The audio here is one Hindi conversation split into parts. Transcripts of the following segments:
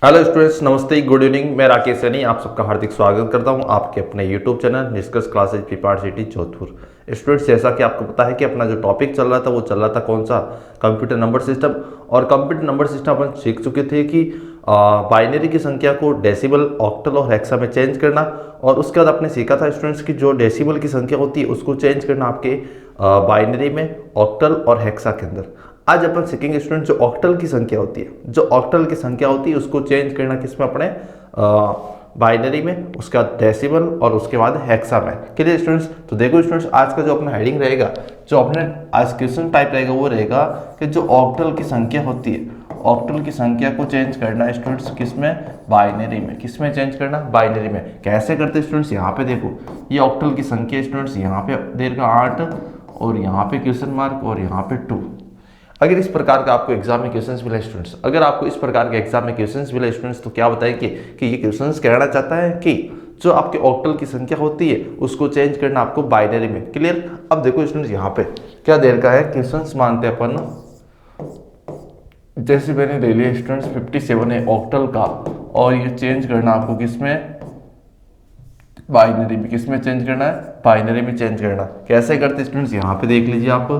हेलो स्टूडेंट्स, नमस्ते, गुड इवनिंग। मैं राकेश सैनी आप सबका हार्दिक स्वागत करता हूं आपके अपने यूट्यूब चैनल निष्कर्ष classes prepare city Jodhpur. Students, जैसा कि आपको पता है कि अपना जो टॉपिक चल रहा था वो चल रहा था कौन सा, कंप्यूटर नंबर सिस्टम। और कंप्यूटर नंबर सिस्टम अपन सीख चुके थे कि बाइनरी की संख्या को डेसिबल, ऑक्टल और हेक्सा में चेंज करना। और उसके बाद आपने सीखा था स्टूडेंट्स कि जो डेसिबल की संख्या होती है उसको चेंज करना आपके बाइनरी में, ऑक्टल और हेक्सा के अंदर। आज अपन सीखेंगे स्टूडेंट जो ऑक्टल की संख्या होती है, जो ऑक्टल की संख्या होती है उसको चेंज करना किसमें, अपने बाइनरी में, उसके बाद डेसिमल और उसके बाद हेक्सा में। Clear students? तो देखो स्टूडेंट्स, आज का जो अपना हेडिंग रहेगा, जो अपने आज क्वेश्चन टाइप रहेगा वो रहेगा कि जो ऑक्टल की संख्या होती है, ऑक्टल की संख्या को चेंज करना है स्टूडेंट्स किसमें, बाइनरी में। किसमें चेंज करना, बाइनरी में। कैसे करते स्टूडेंट्स? यहाँ पे देखो, ये ऑक्टल की संख्या स्टूडेंट्स, यहाँ पे देर का 8 और यहाँ पे क्वेश्चन मार्क और यहाँ पे 2। अगर इस प्रकार का आपको एग्जाम में क्वेश्चंस मिले स्टूडेंट्स, अगर आपको इस प्रकार के एग्जाम में क्वेश्चंस मिले स्टूडेंट्स, तो क्या बताएंगे कि ये क्वेश्चंस कहना चाहता है कि जो आपके ऑक्टल की संख्या होती है उसको चेंज करना आपको बाइनरी में। क्लियर? अब देखो स्टूडेंट्स, यहाँ पे क्या देर का है, क्वेश्चंस मानते हैं अपन, जैसे मैंने ले लिया स्टूडेंट्स 57 है ऑक्टल का, और ये चेंज करना आपको किसमें, बाइनरी में। किसमें चेंज करना है, बाइनरी में चेंज करना। कैसे करते स्टूडेंट्स? यहाँ पे देख लीजिए आप।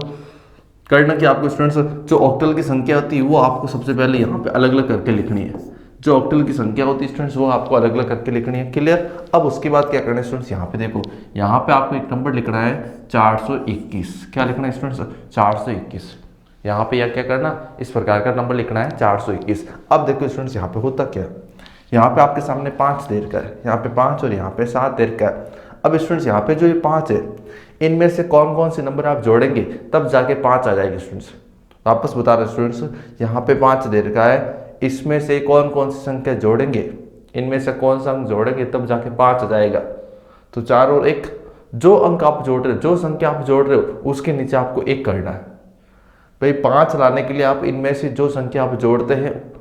करना कि आपको स्टूडेंट्स जो ऑक्टल की संख्या होती है वो आपको सबसे पहले यहाँ पे अलग अलग करके लिखनी है। जो ऑक्टल की संख्या होती है स्टूडेंट्स वो आपको अलग अलग करके लिखनी है। क्लियर? अब उसके बाद क्या करना है स्टूडेंट्स, यहाँ पे देखो, यहाँ पे आपको एक नंबर लिखना है 421। क्या लिखना है स्टूडेंट्स? 421। यहाँ पे या क्या करना, इस प्रकार का नंबर लिखना है 421। अब देखो स्टूडेंट्स, यहाँ पे होता क्या, यहाँ पे आपके सामने 5 देर का है, यहाँ पे 5 और यहाँ पे 7 देर का है। अब स्टूडेंट्स, यहाँ पे जो ये 5 है, इनमें से कौन कौन से नंबर आप जोड़ेंगे तब जाके 5 आ जाएगी स्टूडेंट्स। वापस बता रहे स्टूडेंट्स, यहाँ पे 5 देर का है, इसमें से कौन कौन सी संख्या जोड़ेंगे, इनमें से कौन सा अंक जोड़ेंगे तब जाके 5 आ जाएगा। तो 4 और 1, जो अंक आप जोड़ रहे हो, जो संख्या आप जोड़ रहे हो उसके नीचे आपको 1 करना है। भाई 5 लाने के लिए आप इनमें से जो संख्या आप जोड़ते हैं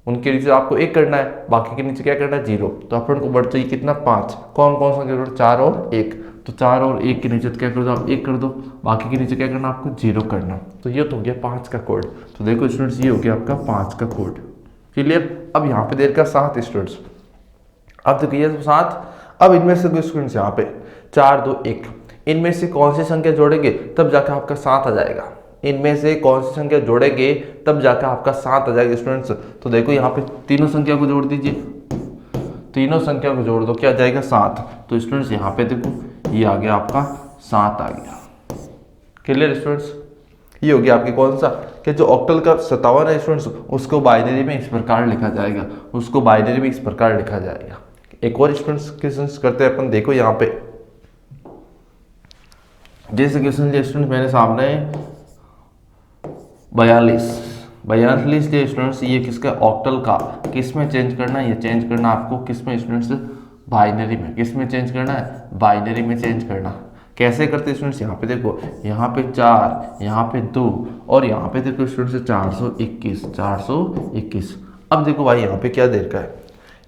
उनके नीचे आपको 1 करना है, बाकी के नीचे क्या करना है, 0। तो अपन को बढ़ चाहिए कितना, 5। कौन कौन सा जोड़, 4 और 1। तो 4 और 1 के नीचे तो क्या कर दो आप, 1 कर दो, बाकी के नीचे क्या करना, आपको 0 करना। तो ये तो हो गया 5 का कोड। तो देखो स्टूडेंट्स, ये हो गया आपका 5 का कोड। क्लियर? अब यहाँ पे देर का 7 स्टूडेंट्स। अब देखिए तो 7, अब इनमें से स्टूडेंट्स यहाँ पे 4 2 1, इनमें से कौन सी संख्या जोड़ेंगे तब जाकर आपका 7 आ जाएगा। इनमें से कौन सी संख्या जोड़ेंगे तब जाकर आपका 7 आ जाएगा स्टूडेंट्स। तो देखो यहाँ पे तीनों संख्या को जोड़ दीजिए, तीनों संख्या को जोड़ दो, क्या आ जाएगा, 7। तो स्टूडेंट्स यहाँ पे देखो, ये आ गया आपका 7 आ गया। Clear students? ये हो गया आपकी कौन सा, कि जो ऑक्टल का 57 है स्टूडेंट्स उसको बाइनरी में इस प्रकार लिखा जाएगा, उसको बाइनरी में इस प्रकार लिखा जाएगा। एक और स्टूडेंट्स क्वेश्चन करते हैं अपन। देखो यहाँ पे जैसे क्वेश्चन लिया स्टूडेंट्स मेरे सामने 42 के स्टूडेंट्स, ये किसका, ऑक्टल का। किस में चेंज करना है, ये चेंज करना आपको किस में स्टूडेंट्स, बाइनरी में। किस में चेंज करना है, बाइनरी में चेंज करना। कैसे करते हैं स्टूडेंट्स? यहाँ पे देखो, यहाँ पे 4, यहाँ पे 2 और यहाँ पे देखो स्टूडेंट्स 421। अब देखो भाई, यहाँ पे क्या देर का है,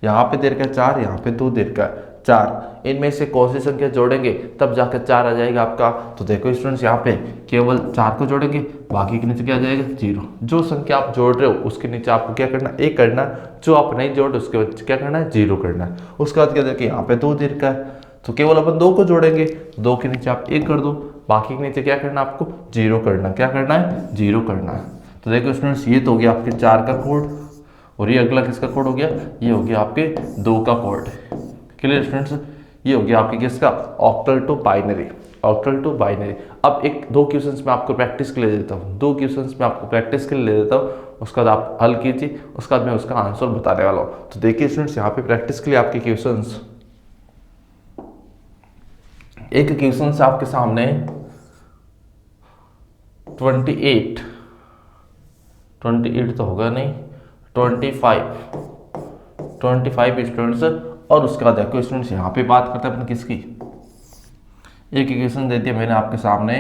यहाँ पे देर का 4, यहाँ पे 2 देर का 4, इनमें से कौन सी संख्या जोड़ेंगे तब जाकर 4 आ जाएगा आपका। तो देखो स्टूडेंट्स, यहाँ पे केवल 4 को जोड़ेंगे, बाकी के नीचे क्या आ जाएगा, 0। जो संख्या आप जोड़ रहे हो उसके नीचे आपको क्या करना, 1 करना। जो आप नहीं जोड़ उसके नीचे क्या करना है, 0 करना है। उसके बाद क्या देखिए, यहाँ पे 2 देर का है, तो केवल अपन 2 को जोड़ेंगे, 2 के नीचे आप 1 कर दो, बाकी के नीचे क्या करना, आपको 0 करना। क्या करना है, 0 करना है। तो देखो स्टूडेंट्स, ये तो हो गया आपके 4 का कोड, और ये अगला किसका कोड हो गया, ये हो गया आपके 2 का कोड। Clear students? ये हो गया आपके किसका, octal to binary, octal to binary. अब एक 2 क्वेश्चंस में आपको प्रैक्टिस के लिए देता हूँ, 2 क्वेश्चंस में आपको प्रैक्टिस के लिए ले देता हूँ, उसके बाद आप हल कीजिए, उसके बाद मैं उसका आंसर बताने वाला हूँ। तो देखिए स्टूडेंट्स, यहाँ पे प्रैक्टिस के लिए आपके क्वेश्चंस, एक क्वेश्चन से आपके सामने 28 तो होगा नहीं, 25 स्टूडेंट्स। और उसके बाद देखो स्टूडेंट्स, यहाँ पे बात करते हैं अपन किसकी, एक इक्वेशन दे दिया मैंने आपके सामने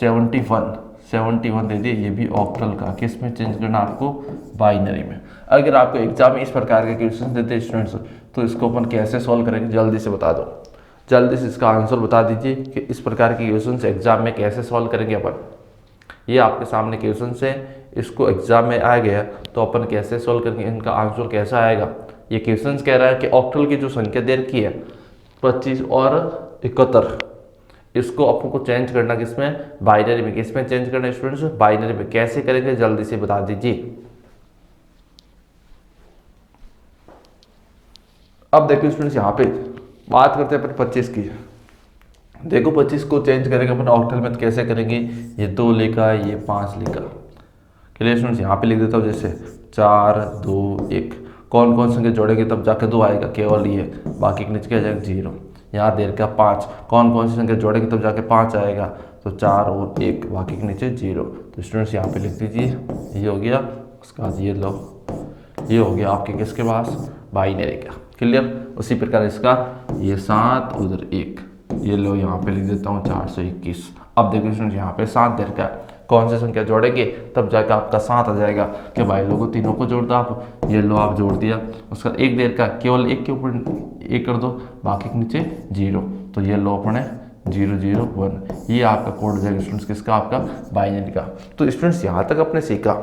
71 दे दिए, ये भी ऑक्टल का। किस में चेंज करना आपको, बाइनरी में। अगर आपको एग्जाम में इस प्रकार के क्वेश्चन देते हैं स्टूडेंट्स, तो इसको अपन कैसे सॉल्व करेंगे, जल्दी से बता दो, जल्दी से इसका आंसर बता दीजिए कि इस प्रकार के क्वेश्चन एग्जाम में कैसे सॉल्व करेंगे अपन। ये आपके सामने क्वेश्चन है, इसको एग्जाम में आ गया तो अपन कैसे सॉल्व करेंगे, इनका आंसर कैसा आएगा। ये क्वेश्चन कह रहा है कि ऑक्टल की जो संख्या दे रखी है 25 और 71, इसको अपन को चेंज करना किसमें, बाइनरी में। किसमें चेंज करना स्टूडेंट्स, बाइनरी में। कैसे करेंगे जल्दी से बता दीजिए। अब देखो स्टूडेंट्स यहाँ पे बात करते हैं अपन 25 की। देखो 25 को चेंज करेंगे अपन ऑक्टल में तो कैसे करेंगे, ये 2 लिखा, ये 5 लिखा। क्लियर स्टूडेंट्स, यहाँ पे लिख देता हूँ जैसे 4 2 1। कौन कौन संख्या जोड़ेंगे तब जाके 2 आएगा, केवल ये, बाकी के नीचे क्या जाएगा 0। यहाँ देर का 5, कौन कौन सी संख्या जोड़ेंगे तब जाके 5 आएगा, तो 4 और 1, बाकी के नीचे 0। तो स्टूडेंट्स यहाँ पे लिख दीजिए, ये हो गया। उसके बाद ये लो, ये हो गया आपके किसके पास, बाइनरी का। क्लियर। उसी प्रकार इसका ये 7 उधर 1, ये लो यहाँ पे लिख देता हूँ 421। अब देखो स्टूडेंट्स यहाँ पे 7 देर का, कौन सी संख्या जोड़ेंगे तब जाकर आपका 7 आ जाएगा, कि भाई लोगों तीनों को जोड़ दो आप, ये लो आप जोड़ दिया। उसका 1 देर का, केवल 1 के ऊपर 1 कर दो, बाकी के नीचे 0, तो ये लो अपने 001। ये आपका कोड हो जाएगा स्टूडेंट्स किसका, आपका बाइनरी का। तो स्टूडेंट्स यहाँ तक अपने सीखा,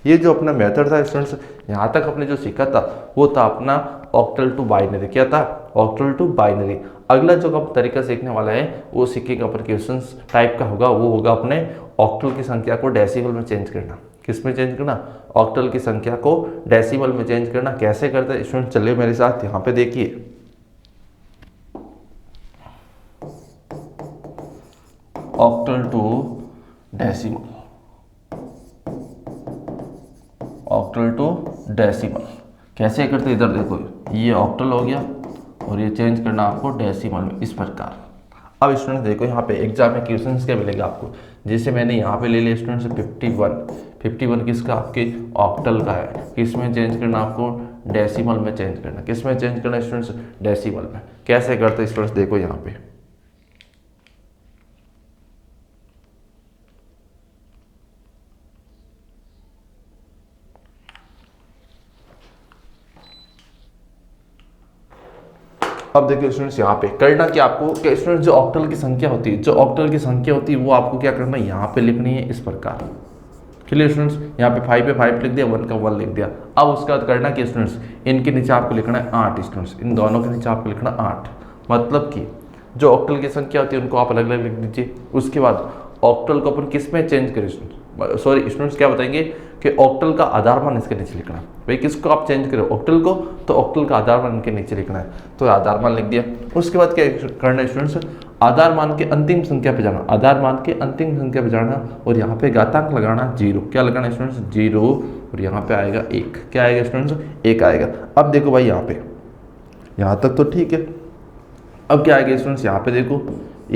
ये जो अपना मेथड था स्टूडेंट्स, यहाँ तक अपने जो सीखा था वो था अपना ऑक्टल टू बाइनरी। क्या था, ऑक्टल टू बाइनरी। अगला जो हम तरीका सीखने वाला है वो सीखेंगे अपन क्वेश्चन टाइप का होगा, वो होगा अपने ऑक्टल की संख्या को डेसिमल में चेंज करना। किस में चेंज करना, ऑक्टल की संख्या को डेसिमल में चेंज करना। कैसे करते हैं स्टूडेंट, चलिए मेरे साथ यहाँ पे देखिए। Octal to decimal, octal to decimal कैसे करते, इधर देखो, ये ऑक्टल हो गया और ये चेंज करना आपको डेसिमल में, इस प्रकार। अब स्टूडेंट देखो यहाँ पे एग्जाम में क्वेश्चंस क्या मिलेगा आपको, जैसे मैंने यहाँ पे ले लिया स्टूडेंट्स 51 किसका, आपके ऑक्टल का है। किसमें चेंज करना आपको, डेसिमल में चेंज करना। किसमें चेंज करना स्टूडेंट्स, डेसिमल में। कैसे करते स्टूडेंट्स देखो यहाँ पे, अब देखिए स्टूडेंट्स यहाँ पे करना कि आपको कि स्टूडेंट्स जो ऑक्टल की संख्या होती है, जो ऑक्टल की संख्या होती है वो आपको क्या करना है, यहाँ पे लिखनी है इस प्रकार। क्लियर स्टूडेंट्स, यहाँ पे 5 पे 5 लिख दिया, 1 का 1 लिख दिया। अब उसके बाद करना कि स्टूडेंट्स इनके नीचे आपको लिखना है 8 स्टूडेंट्स, इन दोनों के नीचे आपको लिखना 8। मतलब कि जो ऑक्टल की संख्या होती है उनको आप अलग अलग लिख दीजिए। उसके बाद ऑक्टल को अपन किस में चेंज करें, सॉरी स्टूडेंट्स क्या बताएंगे कि ऑक्टल का आधार मान इसके नीचे लिखना है। भाई किसको आप चेंज करो, ऑक्टल को, तो ऑक्टल का आधार मान इनके नीचे लिखना है, तो आधार मान लिख दिया। उसके बाद क्या करना है स्टूडेंट्स, आधार मान के अंतिम संख्या पे जाना, आधार मान के अंतिम संख्या पे जाना और यहाँ पे घातांक लगाना 0। क्या लगाना स्टूडेंट्स, 0, और यहाँ पे आएगा 1। क्या आएगा स्टूडेंट्स, 1 आएगा। अब देखो भाई यहाँ पे, यहाँ तक तो ठीक है। अब क्या आएगा स्टूडेंट्स, यहाँ पे देखो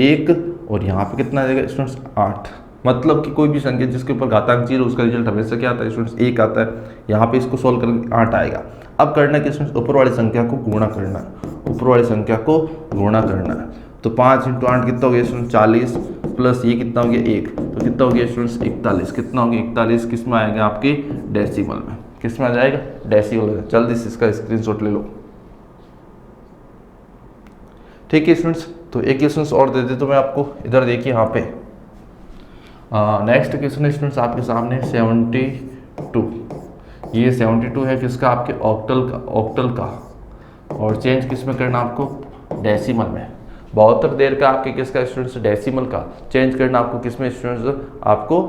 1 और यहाँ पे कितना आएगा स्टूडेंट्स, 8। मतलब कि कोई भी संख्या जिसके ऊपर घातांक 0 उसका रिजल्ट हमेशा क्या आता है स्टूडेंट्स, 1 आता है। यहाँ पे इसको सोल्व करके 8 आएगा। अब करना है कि स्टूडेंट्स ऊपर वाली संख्या को गुणा करना है, ऊपर वाली संख्या को गुणा करना है। तो 5 × 8 कितना हो गया स्टूडेंट्स, 40, प्लस ये कितना हो गया 1, तो कितना हो गया स्टूडेंट्स 41। कितना हो गया 41, किस में आएगा आपके डेसिमल में। किस में आ जाएगा, डेसिमल में। जल्दी से इसका स्क्रीनशॉट ले लो। ठीक है स्टूडेंट्स, तो एक क्वेश्चन और दे दे तो मैं आपको, इधर देखिए यहाँ पे नेक्स्ट क्वेश्चन है स्टूडेंट्स आपके सामने 72। ये 72 है किसका, आपके ऑक्टल का और चेंज किस में करना आपको, डेसिमल में। 72 देर का आपके किसका स्टूडेंट्स, डेसिमल का चेंज करना आपको किस में स्टूडेंट्स, आपको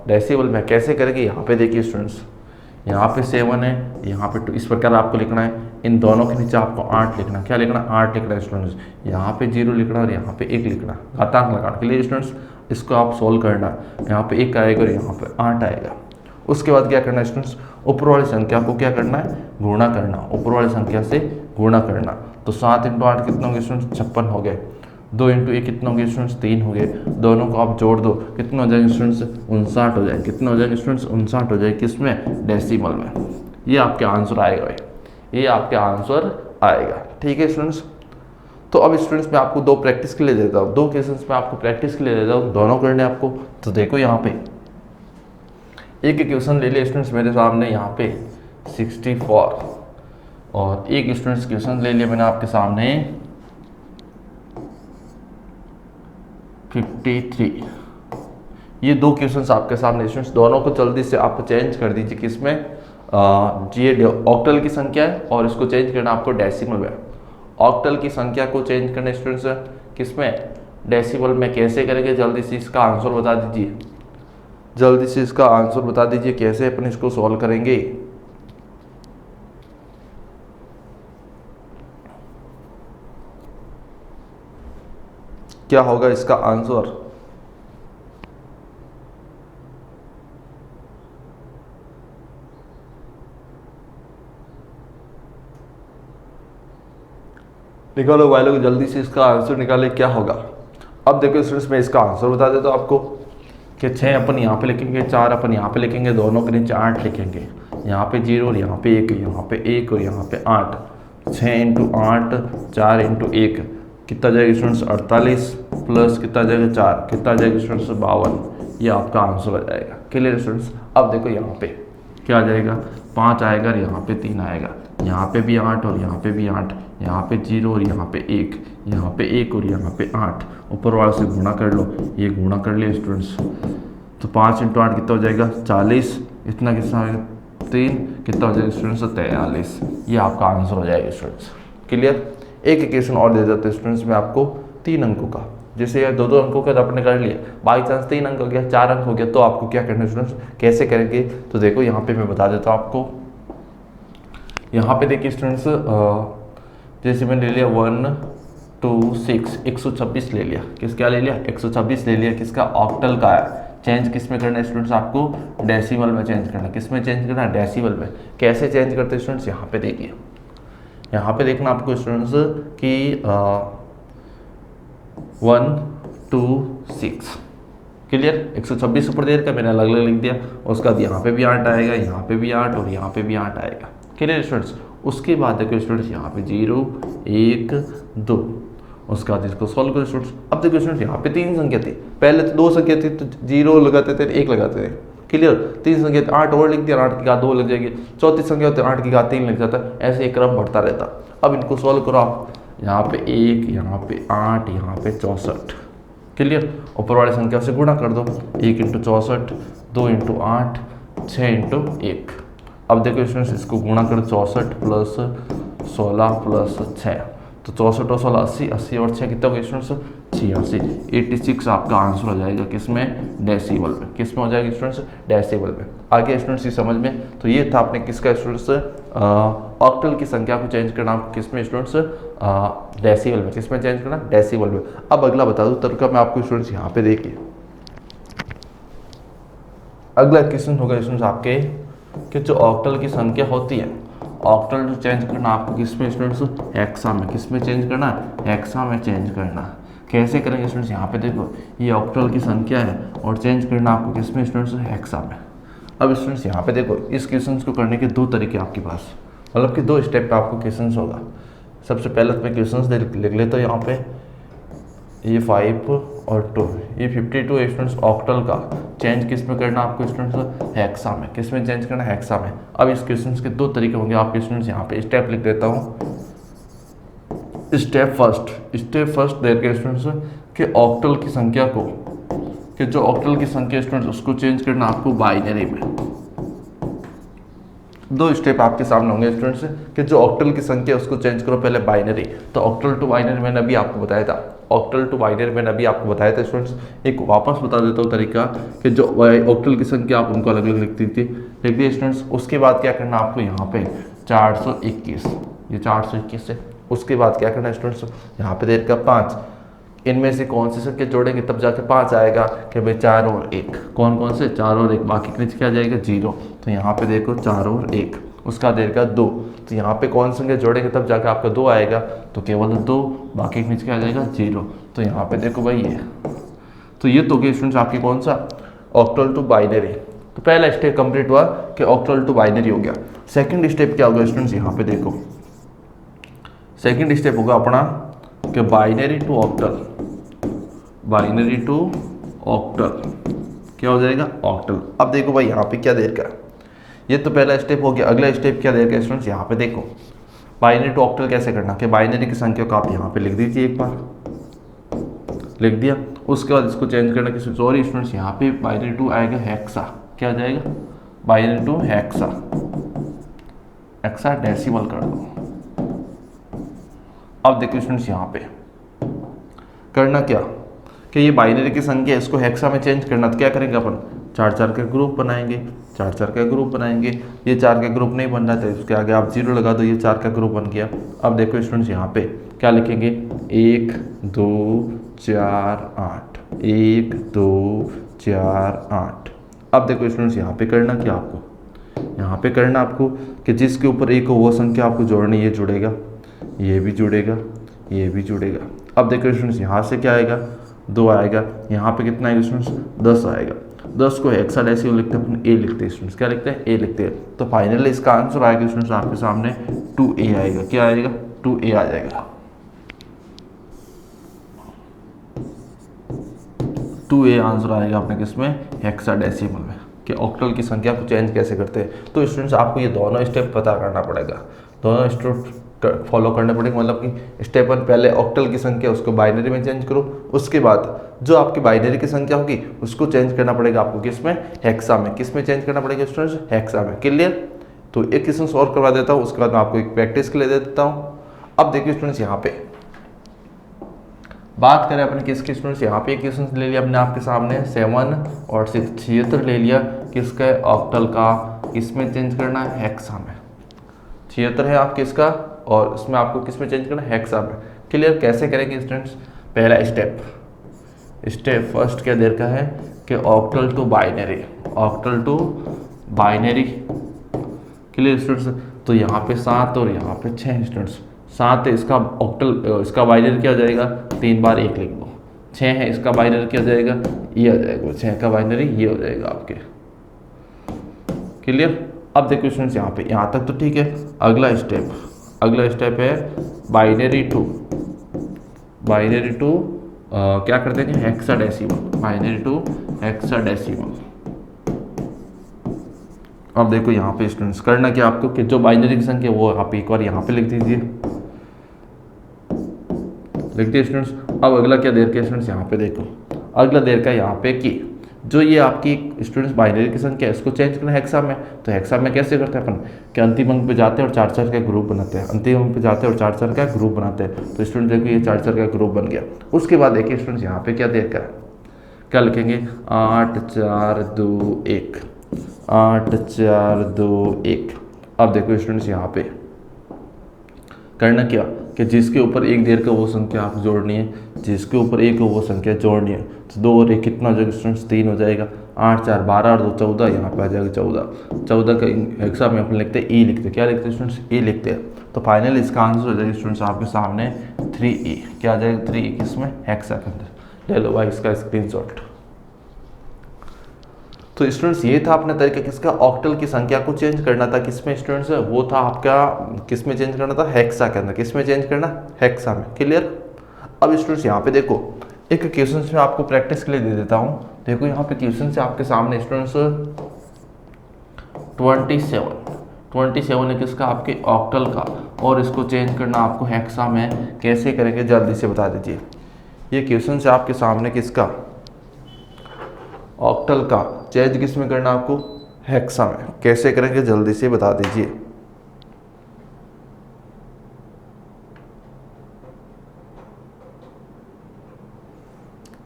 डेसिमल में। कैसे करेंगे, यहाँ पे देखिए स्टूडेंट्स, यहाँ पे 7 है, यहाँ पे 2, इस प्रकार आपको लिखना है। इन दोनों के नीचे आपको 8 लिखना। क्या लिखना, 8 लिखना है स्टूडेंट्स। यहाँ पे 0 लिखना और यहाँ पे 1 लिखना, घातांक लगाना के लिए स्टूडेंट्स। इसको आप सोल्व करना, यहाँ पे 1 आएगा और यहाँ पे 8 आएगा। उसके बाद क्या करना है स्टूडेंट्स, ऊपर वाली संख्या को क्या करना है, गुणा करना, ऊपर वाली संख्या से गुणा करना। तो 7 × 8 कितना हो गया स्टूडेंट्स, 56 हो गए। 2 × 1 कितना हो गया स्टूडेंट्स, 3 हो गए। दोनों को आप जोड़ दो, कितना हो जाएगा स्टूडेंट्स, 59 हो जाएगा। कितना हो जाएगा स्टूडेंट्स, 59 हो जाएगा। किसमें, डेसिमल में। ये आपके आंसर आएगा भाई, ये आपके आंसर आएगा। ठीक है स्टूडेंट्स, तो अब स्टूडेंट्स मैं आपको 2 प्रैक्टिस के लिए देता हूँ, 2 क्वेश्चंस में आपको प्रैक्टिस के लिए देता हूँ, दोनों करने आपको। तो देखो यहाँ पे एक क्वेश्चन ले लिया स्टूडेंट्स मेरे सामने, यहाँ पे 64 और एक स्टूडेंट्स क्वेश्चन ले लिया मैंने आपके सामने 53। ये दो क्वेश्चंस आपके सामने स्टूडेंट्स, दोनों को जल्दी से आप चेंज कर दीजिए किसमें, ये ऑक्टल की संख्या है और इसको चेंज करना आपको डेसिमल में। ऑक्टल की संख्या को चेंज करना स्टूडेंट्स किसमें, डेसिमल में। कैसे करेंगे जल्दी से इसका आंसर बता दीजिए, जल्दी से इसका आंसर बता दीजिए कैसे अपन इसको सॉल्व करेंगे। क्या होगा इसका आंसर, निकालो भाई लोग जल्दी से इसका आंसर निकाले क्या होगा। अब देखो स्टूडेंट्स मैं इसका आंसर बता देता हूँ आपको कि 6 अपन यहाँ पे लिखेंगे, 4 अपन यहाँ पे लिखेंगे, दोनों के नीचे 8 लिखेंगे, यहाँ पे 0 और यहाँ पे 1, यहाँ पे 1 और यहाँ पे 8। 6 इंटू 8, 4 इंटू 1 कितना जाएगा स्टूडेंट्स 48 प्लस कितना जाएगा 4 कितना जाएगा स्टूडेंट्स 52। ये आपका आंसर आ जाएगा। Clear students. अब देखो यहाँ पे क्या आ जाएगा 5 आएगा और यहाँ पे 3 आएगा, यहाँ पे भी 8 और यहाँ पे भी 8, यहाँ पे 0 और यहाँ पे 1, यहाँ पे 1 और यहाँ पे 8। ऊपर वाले से गुणा कर लो, ये गुणा कर लिया स्टूडेंट्स, तो 5 इंटू 8 कितना हो जाएगा 40, इतना कितना आएगा 3 कितना हो जाएगा स्टूडेंट्स 43। ये आपका आंसर हो जाएगा स्टूडेंट्स। क्लियर। एक इक्वेशन और दे देते हैं स्टूडेंट्स में आपको 3 अंकों का, जैसे ये 2-2 अंकों का तो आपने कर लिया, बाई चांस 3 अंक हो गया 4 अंक हो गया, तो आपको क्या करना है स्टूडेंट्स, कैसे करेंगे। तो देखो यहाँ पे मैं बता देता हूँ आपको, यहाँ पे देखिए स्टूडेंट्स जैसे मैंने ले लिया 1 2 6 126 ले लिया, किस क्या ले लिया 126 ले लिया, किसका ऑक्टल का है। चेंज किस में करना है स्टूडेंट्स, आपको डेसिमल में चेंज करना है। किस में चेंज करना है, डेसिमल में। कैसे चेंज करते हैं स्टूडेंट्स, यहाँ पे देखिए, यहाँ पे देखना आपको स्टूडेंट्स कि 1 2 6 क्लियर। 126 ऊपर दे रखा मैंने अलग अलग लिख दिया, उसके बाद यहाँ पे भी 8 आएगा, यहाँ पे भी 8 और यहाँ पे भी 8 आएगा। Clear students. उसके बाद देखो स्टूडेंट्स यहाँ पे 0 1 2, उसके बाद इसको सॉल्व करो स्टूडेंट्स। अब देखो स्टूडेंट्स यहाँ पे 3 संख्या थी, पहले तो 2 संख्या थी तो 0 लगाते थे 1 लगाते थे। क्लियर। 3 संख्या 8 और लिख दिया, 8 की घात 2 लग जाएगी, चौथी संख्या होती है 8 की घात 3 लग जाता है, ऐसे एक क्रम बढ़ता रहता। अब इनको सॉल्व करो आप, यहाँ पे 1 यहाँ पे 8 यहाँ पे 64। क्लियर। ऊपर वाली संख्या से गुणा कर दो, 1 इंटू 64, 2 इंटू 8, 6 इंटू 1। अब देखो स्टूडेंट्स इसको गुणा करो, 64 प्लस 16 प्लस 6, तो 64 और 16 80, 80 और 6 कितना हो गया स्टूडेंट्स 86। 86 आपका आंसर हो जाएगा किसमें, डेसिमल में। किस में हो जाएगा स्टूडेंट्स, डेसिमल में। आगे स्टूडेंट्स ये समझ में। तो ये था आपने किसका स्टूडेंट्स, ऑक्टल की संख्या को चेंज करना किसमें स्टूडेंट्स, डेसिमल में। किसमें चेंज करना, डेसिमल में। अब अगला बता दूं तरीका मैं आपको स्टूडेंट्स, यहाँ पे देखिए अगला क्वेश्चन होगा स्टूडेंट्स आपके कि जो ऑक्टल की संख्या होती है, ऑक्टल जो चेंज करना आपको किसमें स्टूडेंट्स, हेक्सा में। किसमें चेंज करना, हेक्सा में चेंज करना। कैसे करेंगे स्टूडेंट्स, यहाँ पे देखो ये ऑक्टल की संख्या है और चेंज करना आपको किसमें स्टूडेंट्स, हेक्सा में। अब स्टूडेंट्स यहाँ पे देखो इस क्वेश्चन को करने के 2 तरीके आपके पास, मतलब कि 2 स्टेप पे आपको क्वेश्चन होगा। सबसे पहले तो मैं क्वेश्चन लिख लेता हूँ यहाँ पे, ये 5 और 2, ये 52 स्टूडेंट्स ऑक्टल का चेंज किस में करना आपको स्टूडेंट्स, हेक्सा में। किस में चेंज करना, हेक्सा में। अब इस क्वेश्चन के 2 तरीके होंगे आपके स्टूडेंट्स, यहाँ पे स्टेप लिख देता हूँ। स्टेप फर्स्ट दे के स्टूडेंट्स कि ऑक्टल की संख्या को, कि जो ऑक्टल की संख्या स्टूडेंट्स उसको चेंज करना आपको बाइनरी में। 2 स्टेप आपके सामने होंगे स्टूडेंट्स कि जो ऑक्टल की संख्या उसको चेंज करो पहले बाइनरी। तो ऑक्टल टू बाइनरी मैंने अभी आपको बताया था, ऑक्टल टू बाइनरी मैंने अभी आपको बताया था स्टूडेंट्स। एक वापस बता देता हूँ तरीका कि जो ऑक्टल की संख्या आप उनको अलग अलग लिख दिए स्टूडेंट्स। उसके बाद क्या करना आपको, यहाँ पे 421, ये 421 है। उसके बाद क्या करना है स्टूडेंट्स, यहाँ पे देर का 5, इनमें से कौन सी संख्या जोड़ेंगे तब जाके 5 आएगा कि भाई 4 और 1, कौन से 4 और 1, बाकी के नीचे क्या जाएगा 0। तो यहाँ पे देखो 4 और 1, उसका देर का 2, तो यहाँ पे कौन सी संख्या जोड़ेंगे तब जाके आपका 2 आएगा, तो केवल 2, बाकी के नीचे क्या जाएगा 0। तो यहाँ पे देखो भाई ये, तो ये तो गए स्टूडेंट्स आपकी कौन सा, ऑक्टल टू बाइनरी। तो पहला स्टेप कंप्लीट हुआ कि ऑक्टल टू बाइनरी हो गया। सेकंड स्टेप क्या होगा स्टूडेंट्स, यहाँ पे देखो सेकंड स्टेप होगा अपना कि binary to octal, binary to octal क्या हो जाएगा, ऑक्टल। अब देखो भाई यहाँ पे क्या देर का, ये तो पहला स्टेप हो गया। अगला स्टेप क्या देर का स्टूडेंट्स, यहाँ पे देखो बाइनरी टू ऑक्टल कैसे करना कि बाइनरी की संख्या को आप यहाँ पे लिख दीजिए, एक बार लिख दिया। उसके बाद इसको चेंज करना किसी सॉरी स्टूडेंट्स, यहाँ पे बाइनरी टू आएगा हेक्सा, क्या आ जाएगा बाइनरी टू हेक्सा, हेक्साडेसिमल कर दो। अब देखो स्टूडेंट्स यहाँ पे करना क्या कि ये बाइनरी की संख्या इसको हेक्सा में चेंज करना, तो क्या करेंगे अपन 4 का ग्रुप बनाएंगे, 4 का ग्रुप बनाएंगे। ये 4 का ग्रुप नहीं बन रहा था, उसके आगे आप 0 लगा दो, ये 4 का ग्रुप बन गया। अब देखो स्टूडेंट्स यहाँ पे क्या लिखेंगे 1 2 4 8, 1 2 4 8। अब देखो स्टूडेंट्स यहाँ पे करना क्या आपको, यहाँ पे करना आपको कि जिसके ऊपर एक हो वो संख्या आपको जोड़नी, ये जुड़ेगा, ये भी जुड़ेगा, ये भी जुड़ेगा। अब देखो स्टूडेंट्स यहाँ से क्या आएगा 2 आएगा, यहाँ पे कितना आएगा स्टूडेंट्स 10 आएगा। 10 को हेक्साडेसिमल लिखते हैं अपन, ए लिखते हैं स्टूडेंट्स, क्या लिखते हैं ए लिखते हैं। तो फाइनली इसका आंसर आएगा स्टूडेंट्स आपके सामने 2A आएगा, क्या आएगा 2A आ जाएगा। 2A आंसर आएगा अपने किसमें हेक्साडेसिमल में, कि ऑक्टल की संख्या को चेंज कैसे करते हैं। तो स्टूडेंट्स आपको ये दोनों स्टेप पता करना पड़ेगा, दोनों स्टेप फॉलो करने पड़ेंगे। मतलब कि स्टेप 1 पहले ऑक्टल की संख्या उसको बाइनरी में चेंज करो, उसके बाद जो आपकी बाइनरी की संख्या होगी उसको चेंज करना पड़ेगा आपको किसमें हेक्सा में। किसमें चेंज करना पड़ेगा स्टूडेंट्स हेक्सा में। क्लियर? तो एक क्वेश्चन सॉल्व करवा देता हूँ, उसके बाद मैं आपको एक प्रैक्टिस के लिए दे देता हूँ। अब देखिए स्टूडेंट्स यहाँ पे बात करें अपने किसके स्टूडेंट्स, यहाँ पे क्वेश्चन ले लिया हमने आपके सामने 7 और 6 76 ले लिया, किसका ऑक्टल का, किसमें चेंज करना है हेक्सा में। 76 है आप किसका और इसमें आपको किसमें चेंज करना है हेक्सा में। क्लियर? कैसे करेंगे स्टूडेंट्स, पहला स्टेप फर्स्ट क्या देर का है कि octal to binary, octal to binary. Clear students? तो यहाँ पे 7 और यहाँ पे 6 स्टूडेंट्स, 7 है इसका ऑक्टल, इसका बाइनरी क्या हो जाएगा 3 बार 1 लिख दो। 6 है इसका बाइनरी क्या हो जाएगा ये आ जाएगा, 6 का बाइनरी ये हो जाएगा आपके। क्लियर? अब देखो स्टूडेंट्स यहाँ पे, यहाँ तक तो ठीक है। अगला स्टेप है बाइनरी टू क्या कर देंगे हेक्साडेसिमल, बाइनरी टू हेक्साडेसिमल। अब देखो यहाँ पे स्टूडेंट्स करना क्या आपको कि जो बाइनरी की संख्या वो आप एक बार यहाँ पे लिख दीजिए, लिख दिए स्टूडेंट्स। अब अगला क्या देर का स्टूडेंट्स यहाँ पे देखो, अगला देर का यहाँ पे कि जो ये आपकी स्टूडेंट्स बाइनरी की संख्या है इसको चेंज करना है हेक्सा में। तो हेक्सा में कैसे करते हैं अपन कि अंतिम अंक पे जाते हैं और 4 का ग्रुप बनाते हैं, अंतिम अंक पे जाते हैं और 4 का ग्रुप बनाते हैं। तो स्टूडेंट देखो ये 4 का ग्रुप बन गया। उसके बाद देखिए स्टूडेंट्स यहाँ पे क्या देर का क्या लिखेंगे 8 4 2 1, 8 4 2 1। अब देखो स्टूडेंट्स यहाँ पे करना क्या कि जिसके ऊपर एक देर का वो संख्या आप जोड़नी है, जिसके ऊपर एक हो वो संख्या जोड़नी है। तो 2 और 1 कितना हो जाएगा स्टूडेंट्स 3 हो जाएगा। 8 4 12 और 2 14, यहाँ पे आ जाएगा 14 का हेक्सा में अपन लिखते हैं ए लिखते हैं, क्या लिखते हैं स्टूडेंट्स ए लिखते हैं। तो फाइनली इसका आंसर हो जाएगा स्टूडेंट्स आपके सामने 3A, क्या आ जाएगा 3A किसमें हेक्सा के अंदर। ले लो भाई इसका स्क्रीनशॉट। तो स्टूडेंट्स ये था अपने तरीके किसका ऑक्टल की संख्या को चेंज करना था किसमें स्टूडेंट्स, वो था आपका किसमें चेंज करना था हेक्सा के अंदर। किसमें चेंज करना हेक्सा में। क्लियर? अब स्टूडेंट्स यहाँ पे देखो एक क्वेश्चन में आपको प्रैक्टिस के लिए दे देता हूँ। देखो यहाँ पे क्वेश्चन से आपके सामने स्टूडेंट्स 27 है किसका आपके ऑक्टल का, और इसको चेंज करना आपको हेक्सा में। कैसे करेंगे जल्दी से बता दीजिए। ये क्वेश्चन से आपके सामने किसका ऑक्टल का चेंज किस में करना आपको हेक्सा में। कैसे करेंगे जल्दी से बता दीजिए।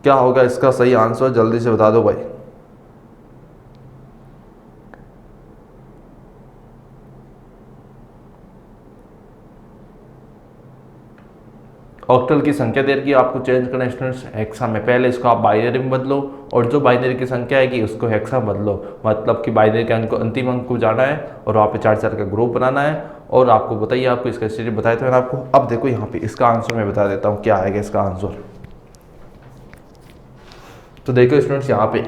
क्या होगा इसका सही आंसर जल्दी से बता दो भाई। ऑक्टल की संख्या देर की आपको चेंज करना स्टूडेंट्स हेक्सा में। पहले इसको आप बाइनरी में बदलो और जो बाइनरी की संख्या आएगी उसको हेक्सा में बदलो। मतलब कि बाइनरी के अंक को अंतिम अंक को जाना है और वहाँ पे 4 का ग्रुप बनाना है। और आपको बताइए आपको इसका स्टेप बताया था मैंने आपको। अब देखो यहाँ पे इसका आंसर मैं बता देता हूँ क्या आएगा इसका आंसर। तो देखो स्टूडेंट्स यहाँ पे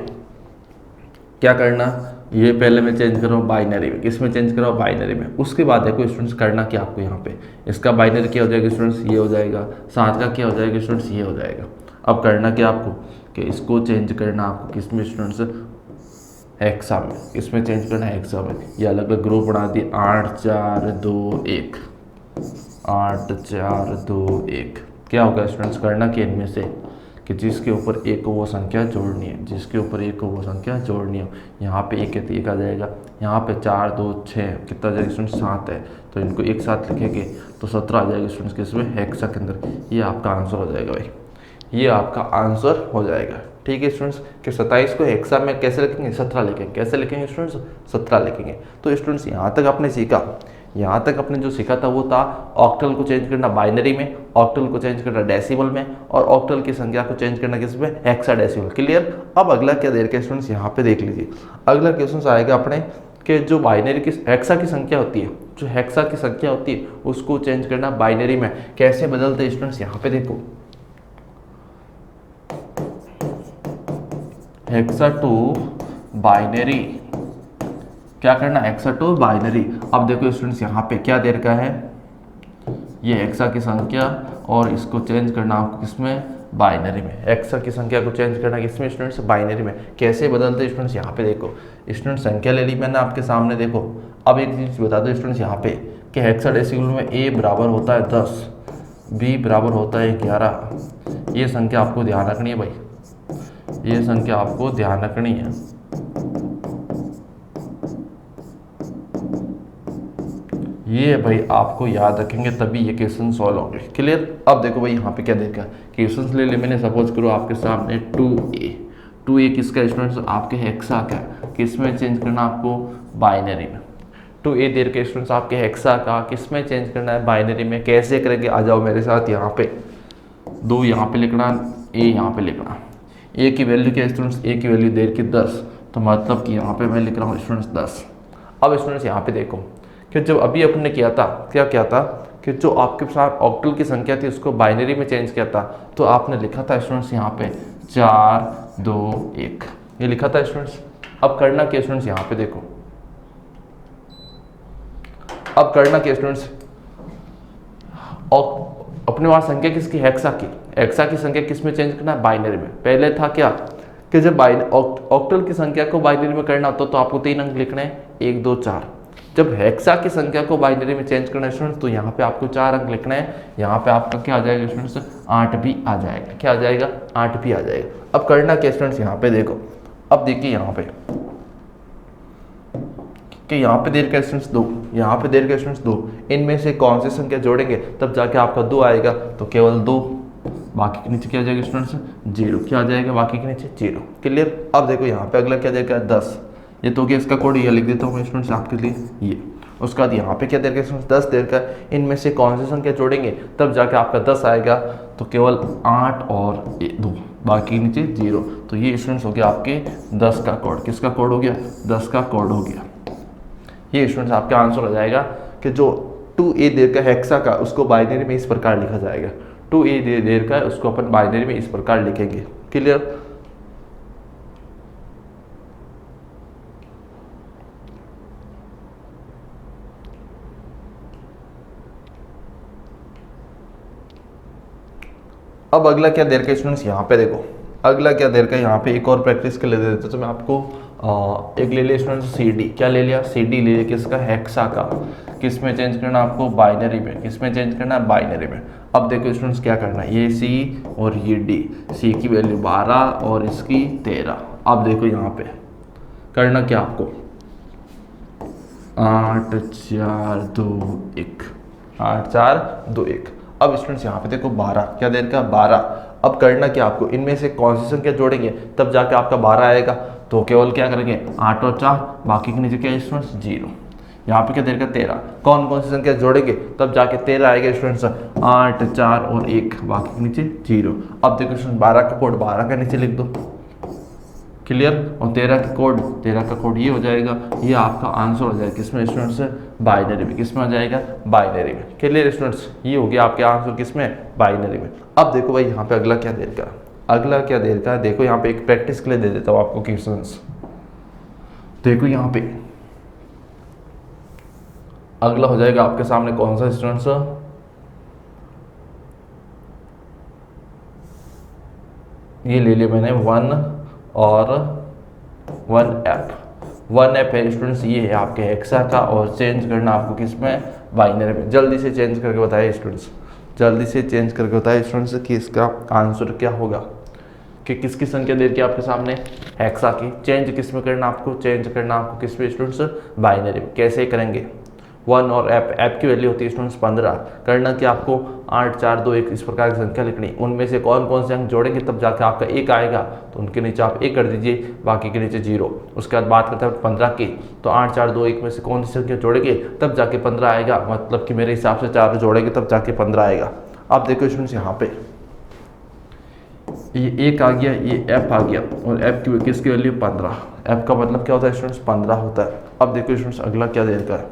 क्या करना, ये पहले मैं चेंज कर रहा हूँ बाइनरी में। किस में चेंज कर रहा हूँ बाइनरी में। उसके बाद देखो स्टूडेंट्स करना क्या आपको यहाँ पे इसका बाइनरी क्या हो जाएगा स्टूडेंट्स ये हो जाएगा। 7 का क्या हो जाएगा स्टूडेंट्स ये हो जाएगा। अब करना क्या आपको कि इसको चेंज करना आपको किस में स्टूडेंट्स हेक्सा में। इसमें चेंज करना है हेक्सा में। ये अलग अलग ग्रुप बना दिए 8 4 2 1, 8 4 2 1। क्या होगा स्टूडेंट्स करना कि इनमें से कि जिसके ऊपर एक को वो संख्या जोड़नी है, जिसके ऊपर एक को वो संख्या जोड़नी हो। यहाँ पे एक है तो एक आ जाएगा, यहाँ पे 4 2 6 कितना आ जाएगा स्टूडेंट 7 है, तो इनको एक साथ लिखेंगे तो 17 आ जाएगा स्टूडेंट्स किसमें हेक्सा के अंदर। ये आपका आंसर हो जाएगा भाई, ये आपका आंसर हो जाएगा। ठीक है स्टूडेंट्स कि 27 को हेक्सा में कैसे लिखेंगे 17 लिखेंगे, कैसे लिखेंगे स्टूडेंट्स 17 लिखेंगे। तो स्टूडेंट्स यहाँ तक आपने सीखा, यहाँ तक आपने जो सीखा था वो था ऑक्टल को चेंज करना बाइनरी में, ऑक्टल को चेंज करना डेसिमल में, और ऑक्टल की संख्या को चेंज करना किस में हेक्साडेसिमल। क्लियर। अब अगला क्या दे रखा है स्टूडेंट्स यहाँ पे देख लीजिए, अगला क्वेश्चन आएगा अपने कि जो बाइनरी की हेक्सा की संख्या होती है, जो हेक्सा की संख्या होती है उसको चेंज करना बाइनरी में कैसे बदलते हैं स्टूडेंट्स। यहाँ पे देखो हेक्सा टू बाइनरी, क्या करना हेक्सा टू बाइनरी। अब देखो स्टूडेंट्स यहाँ पे क्या दे रखा है, ये हेक्सा की संख्या और इसको चेंज करना आपको किसमें बाइनरी में, हेक्सा की संख्या को चेंज करना किसमें स्टूडेंट्स बाइनरी में। कैसे बदलते स्टूडेंट्स यहाँ पे देखो, स्टूडेंट संख्या ले ली मैंने आपके सामने। देखो अब एक चीज बता दो स्टूडेंट्स यहाँ पे कि हेक्साडेसिमल में a बराबर होता है 10, b बराबर होता है 11। ये संख्या आपको ध्यान रखनी है भाई, ये संख्या आपको ध्यान रखनी है। ये भाई आपको याद रखेंगे तभी ये क्वेश्चन सॉल्व होंगे। क्लियर। अब देखो भाई यहाँ पे क्या देखा, क्वेश्चन ले ले मैंने, सपोज करो आपके सामने 2a किसका स्टूडेंट्स आपके हेक्सा का, किसमें चेंज करना आपको बाइनरी में। 2a देर के स्टूडेंट्स आपके हेक्सा का किसमें चेंज करना है बाइनरी में। कैसे करेंगे आ जाओ मेरे साथ, यहाँ पे 2 यहाँ पे लिखना, a यहाँ पे लिखना। a की वैल्यू क्या स्टूडेंट्स, a की वैल्यू देर की 10, तो मतलब कि यहाँ पे मैं लिख रहा हूँ स्टूडेंट्स 10। अब स्टूडेंट्स यहाँ पे देखो कि जब अभी अपने किया था क्या था कि जो आपके साथ ऑक्टल की संख्या थी उसको बाइनरी में चेंज किया था, तो आपने लिखा था स्टूडेंट्स यहाँ पे 4 2 1, ये लिखा था स्टूडेंट्स। अब करना क्या स्टूडेंट्स यहाँ पे देखो, अब करना क्या स्टूडेंट्स, अपने वहां संख्या किसकी हेक्सा की, हेक्सा की संख्या किसमें चेंज करना है बाइनरी में। पहले था क्या कि जब ऑक्टल की संख्या को बाइनरी में करना होता तो आपको 3 अंक लिखने हैं 1 2 4। जब हेक्सा की संख्या को बाइनरी में चेंज करना है स्टूडेंट्स तो यहाँ पे आपको 4 अंक लिखना है। यहाँ पे आपका क्या आ जाएगा स्टूडेंट्स 8 भी आ जाएगा, क्या आ जाएगा 8 भी आ जाएगा। अब करना क्या स्टूडेंट्स यहाँ पे देखो, अब देखिए यहाँ पे कि यहाँ पे देर का स्टूडेंट्स 2, यहाँ पे देर का स्टूडेंट्स 2, इनमें से कौन सी संख्या जोड़ेंगे तब जाके आपका 2 आएगा, तो केवल 2, बाकी के नीचे क्या आ जाएगा स्टूडेंट्स 0, क्या आ जाएगा बाकी के नीचे 0। क्लियर। अब देखो यहाँ पे अगला क्या देगा 10, ये तो क्या इसका कोड ये लिख देता हूँ मैं स्टूडेंट्स आपके लिए ये। उसके बाद यहाँ पे क्या देर का स्टूडेंट्स 10 देर का, इनमें से कौन सी संख्या जोड़ेंगे तब जाके आपका 10 आएगा, तो केवल 8 और 2, बाकी नीचे 0। तो ये स्टूडेंट्स हो गया आपके 10 का कोड। किसका कोड हो गया 10 का कोड हो गया। ये स्टूडेंट्स आपका आंसर हो जाएगा कि जो 2a देर का हेक्सा का उसको बाइनरी में इस प्रकार लिखा जाएगा, 2a देर का उसको अपन बाइनरी में इस प्रकार लिखेंगे। क्लियर। अब अगला क्या देर का स्टूडेंट्स यहाँ पे देखो, अगला क्या देर का यहाँ पे एक और प्रैक्टिस के लिए दे देते तो मैं आपको एक ले लिया स्टूडेंट्स CD, क्या ले लिया CD ले लिया किसका हेक्सा का, किस में चेंज करना आपको बाइनरी में, किस में चेंज करना है बाइनरी में। अब देखो स्टूडेंट्स क्या करना है, ये C और ये D, C की वैल्यू 12 और इसकी 13। अब देखो यहाँ पे करना क्या आपको 8 4 2 1, 8 4 2 1। अब स्टूडेंट्स यहाँ पे देखो 12, क्या देर का 12। अब करना क्या आपको, इनमें से कौन सी संख्या जोड़ेंगे तब जाके आपका 12 आएगा, तो केवल क्या करेंगे 8 और 4, बाकी के नीचे क्या है स्टूडेंट्स 0। यहाँ पे क्या देर का 13, कौन कौन सी संख्या जोड़ेंगे तब जाके 13 आएगा स्टूडेंट्स 8 4 और 1, बाकी के नीचे 0। अब देखो स्टूडेंट्स 12 का कोड 12 का नीचे लिख दो। क्लियर। और 13 का कोड ये हो जाएगा, ये आपका आंसर हो जाएगा किसमें स्टूडेंट्स बाइनरी में, किसमें हो जाएगा बाइनरी में। क्लियर स्टूडेंट्स, ये हो गया आपके आंसर किसमें बाइनरी में। अब देखो भाई यहाँ पे अगला क्या देर का, अगला क्या देर का, देखो यहाँ पे एक प्रैक्टिस के लिए दे देता हूँ आपको क्वेश्चंस। देखो यहाँ पे अगला हो जाएगा आपके सामने कौन सा स्टूडेंट्स, ये ले लिया मैंने 1 और 1F है स्टूडेंट्स, ये है आपके हेक्सा का और चेंज करना आपको किसमें बाइनरी में। जल्दी से चेंज करके बताइए स्टूडेंट्स, जल्दी से चेंज करके बताइए स्टूडेंट्स कि इसका आंसर क्या होगा। कि किसकी संख्या दे रखी है आपके सामने, हेक्सा की। चेंज किस में करना आपको, चेंज करना आपको किस में स्टूडेंट्स, बाइनरी में। कैसे करेंगे, 1 और ऐप की वैल्यू होती है स्टूडेंट्स 15। करना कि आपको 8 4 2 1 इस प्रकार की संख्या लिखनी, उनमें से कौन कौन से अंक जोड़ेंगे तब जाके आपका 1 आएगा, तो उनके नीचे आप 1 कर दीजिए, बाकी के नीचे 0। उसके बाद बात करते हैं 15 की, तो 8 4 2 1 में से कौन सी संख्या जोड़ेंगे तब जाके 15 आएगा, मतलब कि मेरे हिसाब से 4 जोड़ेंगे तब जाके 15 आएगा। अब देखो स्टूडेंट्स यहाँ पे ये 1 आ गया, ये एफ आ गया, और एफ की किसकी वैल्यू 15। एफ का मतलब क्या होता है स्टूडेंट्स, 15 होता है। अब देखो स्टूडेंट्स अगला क्या दे रखा है,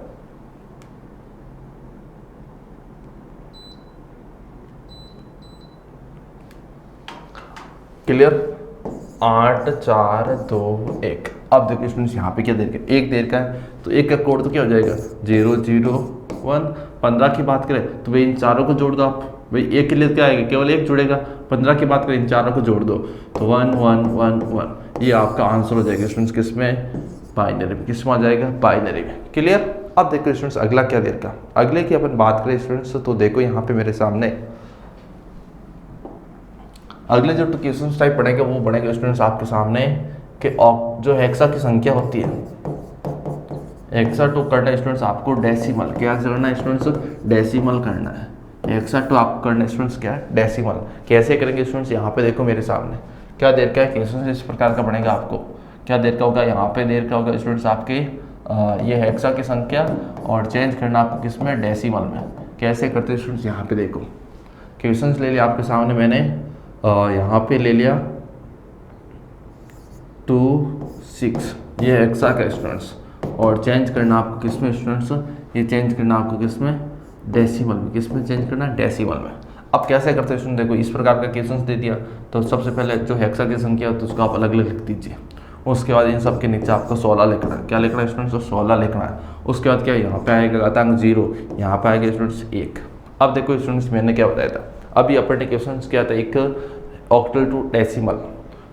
क्लियर, 8 4 2 1। अब देखो स्टूडेंट्स यहाँ पे क्या देर का, 1 देर का है, तो 1 का कोड तो क्या हो जाएगा 0 0 1। 15 की बात करें तो भाई इन चारों को जोड़ दो आप, भाई 1 के लिए क्या आएगा, केवल 1 जुड़ेगा। 15 की बात करें इन चारों को जोड़ दो तो 1 1 1 1, ये आपका आंसर हो जाएगा स्टूडेंट्स किस में, बाइनरी में। किस में आ जाएगा, बाइनरी में। क्लियर। अब देखो स्टूडेंट्स अगला क्या देर का, अगले की अपन बात करें स्टूडेंट्स तो देखो यहाँ पे मेरे सामने अगले जो क्वेश्चन टाइप पढ़ेंगे वो पढ़ेंगे स्टूडेंट्स आपके सामने कि जो हेक्सा की संख्या होती है, हेक्सा टू करना है स्टूडेंट्स आपको डेसिमल। क्या करना है स्टूडेंट्स, डेसिमल करना है। हेक्सा टू आपको करना है स्टूडेंट्स क्या है, डेसिमल। कैसे करेंगे स्टूडेंट्स, यहाँ पे देखो मेरे सामने क्या देर का है, क्वेश्चन इस प्रकार का बनेगा आपको। क्या देर का होगा, यहाँ पे देर का होगा स्टूडेंट्स आपके ये हेक्सा की संख्या, और चेंज करना आपको किस में, डेसिमल में। कैसे करते हैं स्टूडेंट्स, यहाँ पे देखो क्वेश्चन ले लिया आपके सामने मैंने, यहाँ पे ले लिया 2 6, ये हेक्सा का स्टूडेंट्स, और चेंज करना आपको किस में स्टूडेंट्स, ये चेंज करना आपको किस में, डेसिमल में। किस में चेंज करना, डेसिमल में। अब कैसे करते हैं स्टूडेंट, देखो इस प्रकार का क्वेश्चन दे दिया तो सबसे पहले जो हेक्सा की संख्या होती है उसको आप अलग अलग लिख दीजिए। उसके बाद इन सब के नीचे आपको 16 लिखना है। क्या लिखना है स्टूडेंट्स, 16 लिखना है। उसके बाद क्या यहाँ पे आएगा घातांक 0, यहाँ पे आएगा स्टूडेंट्स 1। अब देखो स्टूडेंट्स मैंने क्या बताया था, अभी अपन ने क्वेश्चन क्या था, एक ऑक्टल टू डेसिमल,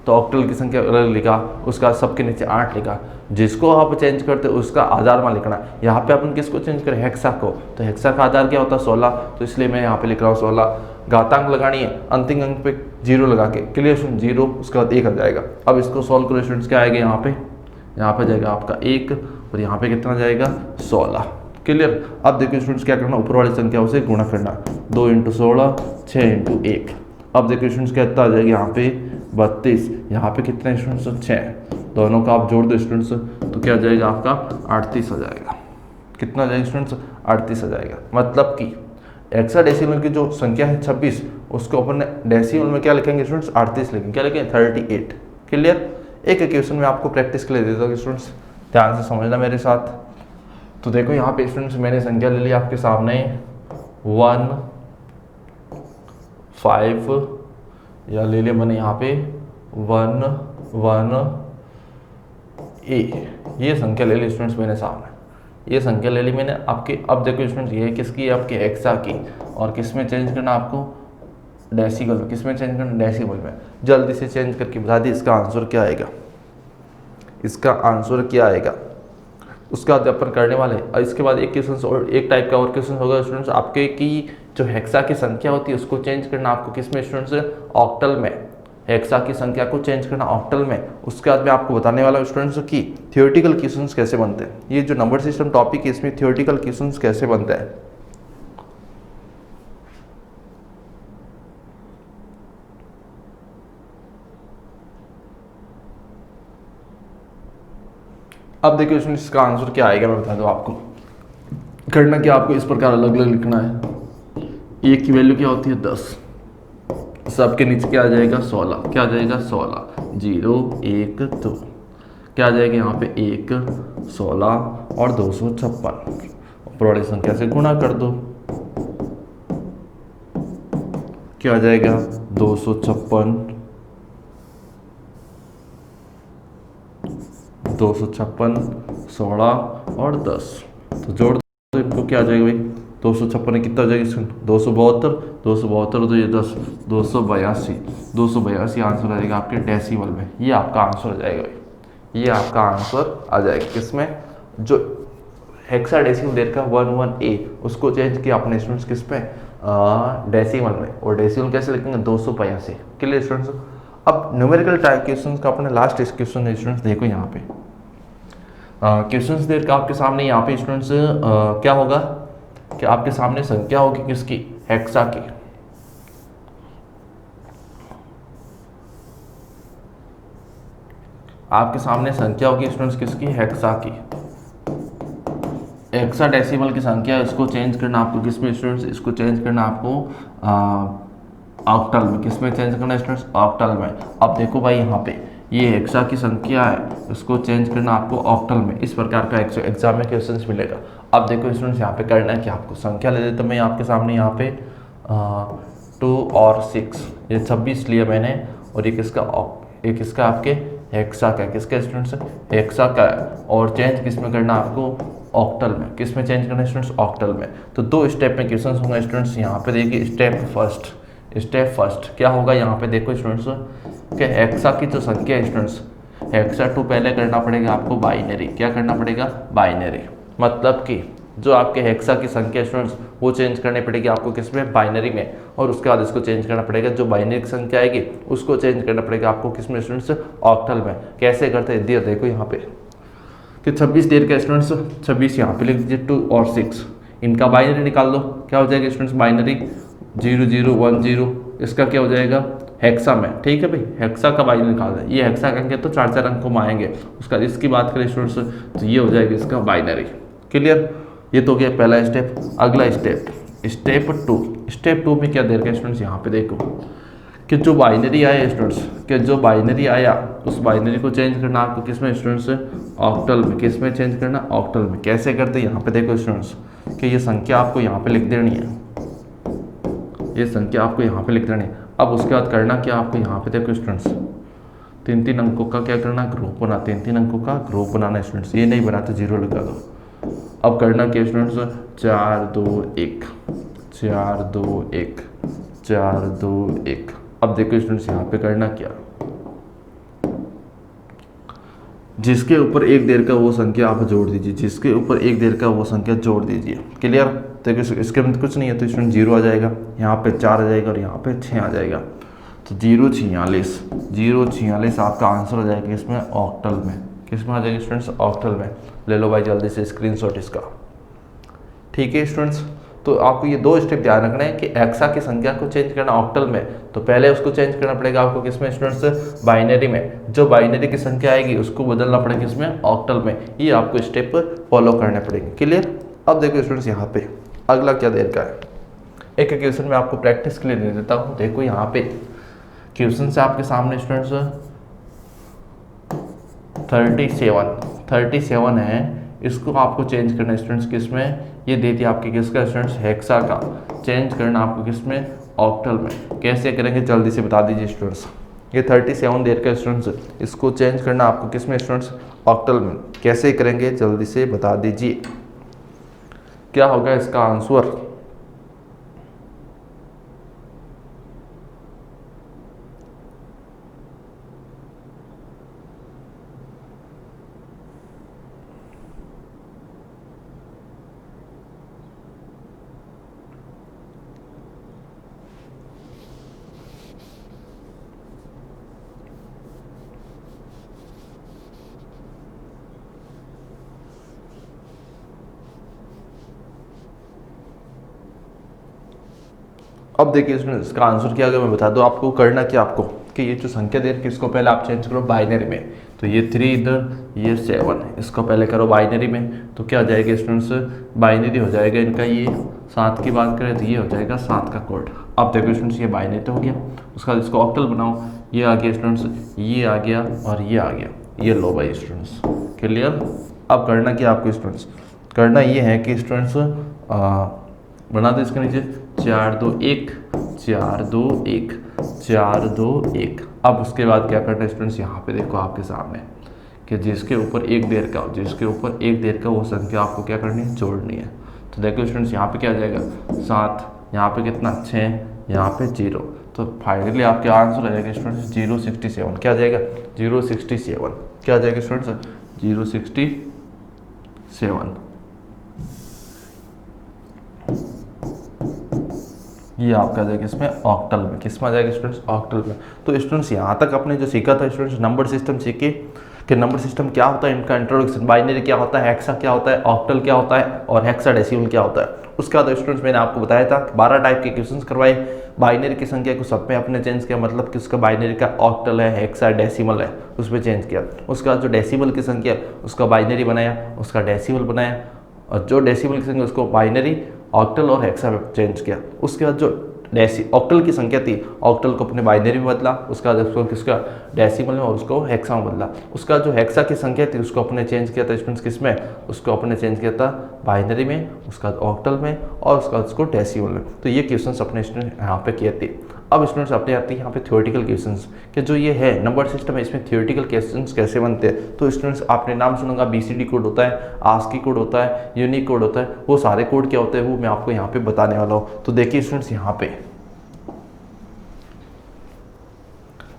तो ऑक्टल की संख्या अलग लिखा, उसका सबके नीचे 8 लिखा। जिसको आप चेंज करते उसका आधार मान लिखना। यहाँ पे अपन किसको चेंज करें, हेक्सा को, तो हेक्सा का आधार क्या होता है 16, तो इसलिए मैं यहाँ पे लिख रहा हूँ 16। घातांक लगानी है, अंतिम अंक पे 0 लगा के, क्लियर स्टूडेंट, 0 उसके बाद 1 आ जाएगा। अब इसको सॉल्व करो स्टूडेंट्स, क्या आएगा यहाँ पे जाएगा आपका 1, और यहाँ पे कितना जाएगा 16। क्लियर। अब देखो स्टूडेंट्स क्या करना, ऊपर वाली संख्या उसे गुणा करना, 2 × 16 6 × 1। अब देखो स्टूडेंट्स क्या आ जाएगा यहाँ पे 32, यहाँ पे कितने स्टूडेंट्स 6, दोनों का आप जोड़ दो स्टूडेंट्स तो क्या आ जाएगा आपका 38 आ जाएगा। कितना आ जाएगा स्टूडेंट्स, 38 आ जाएगा। मतलब कि हेक्साडेसिमल की जो संख्या है 26, उसको अपन डेसिमल में क्या लिखेंगे स्टूडेंट्स, 38 लिखेंगे। क्या लिखेंगे 38। क्लियर। एक क्वेश्चन में आपको प्रैक्टिस के लिए देता हूँ स्टूडेंट्स, ध्यान से समझना मेरे साथ। तो देखो यहाँ पे स्टूडेंट्स मैंने संख्या ले ली आपके सामने 1 5, या ले लिया मैंने यहाँ पे 1 1 ए, ये संख्या ले ली स्टूडेंट्स मैंने सामने, ये संख्या ले ली मैंने आपके। अब देखो स्टूडेंट्स ये किसकी है, आपके हेक्सा की, और किस में चेंज करना आपको, डेसिमल में। किस में चेंज करना, डेसिमल में। जल्दी से चेंज करके बता दी इसका आंसर क्या आएगा, इसका आंसर क्या आएगा। उसका बाद अपन करने वाले, और इसके बाद एक क्वेश्चन और एक टाइप का और क्वेश्चन होगा स्टूडेंट्स आपके की जो हेक्सा की संख्या होती है उसको चेंज करना आपको किस में स्टूडेंट्स, ऑक्टल में। हेक्सा की संख्या को चेंज करना ऑक्टल में। उसके बाद मैं आपको बताने वाला हूँ स्टूडेंट्स की थियोरेटिकल क्वेश्चंस कैसे बनते हैं। ये जो नंबर सिस्टम टॉपिक है इसमें थियोरेटिकल क्वेश्चंस कैसे बनते हैं। अब देखिए स्टूडेंट्स इसका आंसर क्या आएगा मैं बता दूं आपको। करना क्या आपको इस प्रकार अलग अलग लिखना है। ए की वैल्यू क्या होती है 10, सबके नीचे क्या आ जाएगा 16। क्या आ जाएगा 16, 0 1 2, क्या आ जाएगा यहाँ पे 1 16 और 256, ऊपर वाली संख्या से गुणा कर दो, क्या आ जाएगा 256 16 और 10, तो जोड़ दो इनको, क्या आ जाएगा भाई 256 कितना हो जाएगा 272 तो ये 10 282 आंसर आ जाएगा आपके डेसिमल में। ये आपका आंसर आ जाएगा भाई, ये आपका आंसर आ जाएगा किसमें, जो हेक्साडेसिमल देर का 11A उसको चेंज किया अपने स्टूडेंट्स किस पे, डेसिमल में। और डेसिमल कैसे लिखेंगे 282। Clear students. अब न्यूमेरिकल टाइप क्वेश्चन का अपने लास्ट क्वेश्चन है स्टूडेंट्स, देखो यहाँ पे क्वेश्चन देर का आपके सामने यहाँ पे स्टूडेंट्स क्या होगा कि आपके सामने संख्या होगी किसकी, हेक्सा की। आपके सामने संख्या होगी स्टूडेंट्स किसकी, हेक्सा की। हेक्साडेसिमल की संख्या, इसको चेंज करना आपको किसमें स्टूडेंट्स, इसको चेंज करना आपको ऑक्टल में। किसमें चेंज करना है स्टूडेंट्स, ऑक्टल में। अब देखो भाई यहाँ पे ये हेक्सा की संख्या है, इसको चेंज करना आपको ऑक्टल में। इस प्रकार का एग्जाम में क्वेश्चन मिलेगा। अब देखो स्टूडेंट्स यहाँ पे करना है कि आपको संख्या ले देता मैं आपके सामने यहाँ पे 2 और 6, ये 26 लिया मैंने, और ये किसका आपके हेक्सा का, किसका स्टूडेंट्स, हेक्सा का है। और चेंज किस में करना आपको, ऑक्टल में। किस में चेंज करना है स्टूडेंट्स, ऑक्टल में। तो 2 स्टेप में क्वेश्चन होंगे स्टूडेंट्स। यहाँ पे देखिए स्टेप फर्स्ट क्या होगा, यहाँ पे देखो स्टूडेंट्स कि हेक्सा की जो संख्या है स्टूडेंट्स, हेक्सा 2 पहले करना पड़ेगा आपको बाइनरी। क्या करना पड़ेगा, बाइनरी। मतलब कि जो आपके हेक्सा की संख्या स्टूडेंट्स वो चेंज करनी पड़ेगी आपको किसमें, बाइनरी में। और उसके बाद इसको चेंज करना पड़ेगा, जो बाइनरी की संख्या आएगी उसको चेंज करना पड़ेगा आपको किसमें स्टूडेंट्स, ऑक्टल में। कैसे करते हैं, दिया देखो यहाँ पे कि 26 देर का स्टूडेंट्स, 26 यहाँ पे लिख दीजिए, 2 और 6, इनका बाइनरी निकाल दो। क्या हो जाएगा स्टूडेंट्स, बाइनरी 0 0 1 0, इसका क्या हो जाएगा, हेक्सा में। ठीक है भाई, हेक्सा का बाइनरी निकाल दें। ये हेक्सा अंक है तो 4 अंकों में आएंगे। उसका इसकी बात करें स्टूडेंट्स तो ये हो जाएगा इसका बाइनरी। क्लियर, ये तो गया पहला स्टेप। अगला स्टेप 2 में क्या दे रखा है स्टूडेंट्स, यहाँ पे देखो कि जो बाइनरी आया स्टूडेंट्स, कि जो बाइनरी आया उस बाइनरी को चेंज करना आपको किसमें स्टूडेंट्स, ऑक्टल में। किसमें चेंज करना, ऑक्टल में। कैसे करते हैं, यहाँ पे देखो स्टूडेंट्स कि ये संख्या आपको यहाँ पे लिख देनी है, ये संख्या आपको यहाँ पे लिख देनी है। अब उसके बाद करना क्या आपको, यहाँ पे देखो स्टूडेंट्स 3 अंकों का क्या करना, ग्रुप बना, 3 अंकों का ग्रुप बनाना स्टूडेंट्स। ये नहीं बना तो 0 लगा दो। अब करना क्या स्टूडेंट्स, 4 2 1 4 2 1 4 2 1। अब देखो स्टूडेंट्स यहाँ पे करना क्या, जिसके ऊपर 1 देर का वो संख्या आप जोड़ दीजिए, जिसके ऊपर 1 देर का वो संख्या जोड़ दीजिए। क्लियर, तो इसके अंदर कुछ नहीं है तो स्टूडेंट 0 आ जाएगा, यहाँ पे 4 आ जाएगा और यहाँ पे 6 आ जाएगा। तो 0 46 आपका आंसर हो जाएगा इसमें, ऑक्टल में। किसमें आ जाएगा स्टूडेंट्स, ऑक्टल में। ले लो भाई जल्दी से स्क्रीनशॉट इसका। ठीक है स्टूडेंट्स, तो आपको ये 2 स्टेप ध्यान रखना है कि हेक्सा की संख्या को चेंज करना ऑक्टल में, तो पहले उसको चेंज करना पड़ेगा आपको किसमें स्टूडेंट्स, बाइनरी में। जो बाइनरी की संख्या आएगी उसको बदलना पड़ेगा किसमें, ऑक्टल में। ये आपको स्टेप फॉलो करने पड़ेंगे। क्लियर, अब देखो स्टूडेंट्स यहाँ पे अगला क्या देर का है। एक क्वेश्चन में आपको प्रैक्टिस के लिए दे देता हूँ। देखो यहाँ पे क्वेश्चन से आपके सामने स्टूडेंट्स 37 है, इसको आपको चेंज करना है स्टूडेंट्स किसमें, ये दे दिया आपके किसका स्टूडेंट्स, हेक्सा का। चेंज करना आपको किसमें, ऑक्टल में। कैसे करेंगे जल्दी से बता दीजिए स्टूडेंट्स। ये 37 देर का स्टूडेंट्स, इसको चेंज करना आपको किसमें स्टूडेंट्स, ऑक्टल में। कैसे करेंगे जल्दी से बता दीजिए, क्या होगा इसका आंसर। अब देखिए इसमें इसका आंसर क्या होगा मैं बता दूं आपको। करना क्या आपको कि ये जो संख्या दे रखी है इसको पहले आप चेंज करो बाइनरी में। तो ये 3 इधर, ये 7, इसको पहले करो बाइनरी में। तो क्या हो जाएगा स्टूडेंट्स, बाइनरी हो जाएगा इनका। ये 7 की बात करें तो ये हो जाएगा 7 का कोड। अब देखो स्टूडेंट्स ये बाइनरी तो हो गया, उसका इसको ऑक्टल बनाओ। ये आ गया स्टूडेंट्स, ये आ गया और ये आ गया। ये लो भाई स्टूडेंट्स, क्लियर। अब करना क्या आपको स्टूडेंट्स, करना ये है कि स्टूडेंट्स बना दो इसके नीचे 4 2 1 4 2 1 4 2 1। अब उसके बाद क्या करना है स्टूडेंट्स, यहाँ पे देखो आपके सामने कि जिसके ऊपर 1 देर का हो, जिसके ऊपर 1 देर का वो संख्या आपको क्या करनी है, जोड़नी है। तो देखो स्टूडेंट्स यहाँ पे क्या आ जाएगा 7, यहाँ पे कितना 6, यहाँ पे 0। तो फाइनली आपके आंसर आ जाएगा स्टूडेंट्स 067। क्या आ जाएगा 067। क्या आ जाएगा स्टूडेंट्स 067। ये आपका आ जाएगा इसमें ऑक्टल में। किस में आ जाएगा स्टूडेंट्स? ऑक्टल में। तो स्टूडेंट्स यहाँ तक आपने जो सीखा था स्टूडेंट्स, नंबर सिस्टम सीखे कि नंबर सिस्टम क्या होता है, इनका इंट्रोडक्शन, बाइनरी क्या होता है, हेक्सा क्या होता है, ऑक्टल क्या होता है और हेक्साडेसिमल क्या होता है। उसके बाद स्टूडेंट्स मैंने आपको बताया था 12 टाइप के क्वेश्चंस करवाए। बाइनरी की संख्या को सब में आपने चेंज किया, मतलब कि उसका बाइनरी का ऑक्टल है, हेक्साडेसिमल है, उसमें चेंज किया। उसके बाद जो डेसिमल की संख्या उसका बाइनरी बनाया, उसका डेसिमल बनाया, और जो डेसिमल की संख्या उसको बाइनरी, ऑक्टल और हेक्सा में चेंज किया। उसके बाद जो ऑक्टल की संख्या थी, ऑक्टल को अपने बाइनरी में बदला, उसका उसको किसका डेसिमल में और उसको हेक्सा में बदला। उसका जो हेक्सा की संख्या थी उसको अपने चेंज किया था स्टूडेंट्स किस में, उसको अपने चेंज किया था बाइनरी में, उसका ऑक्टल में और उसका उसको डेसिमल में। तो ये क्वेश्चंस अपने स्टूडेंट यहाँ पे किए थे। अब स्टूडेंट्स अपने आते हैं यहाँ पे थ्योरेटिकल क्वेश्चंस कि जो ये है नंबर सिस्टम है, इसमें थ्योरेटिकल क्वेश्चंस कैसे बनते हैं। तो स्टूडेंट्स आपने नाम सुनूंगा, BCD कोड होता है, आस्की कोड होता है, यूनिक कोड होता है। वो सारे कोड क्या होते हैं वो मैं आपको यहाँ पे बताने वाला हूँ। तो देखिए स्टूडेंट्स, यहाँ पे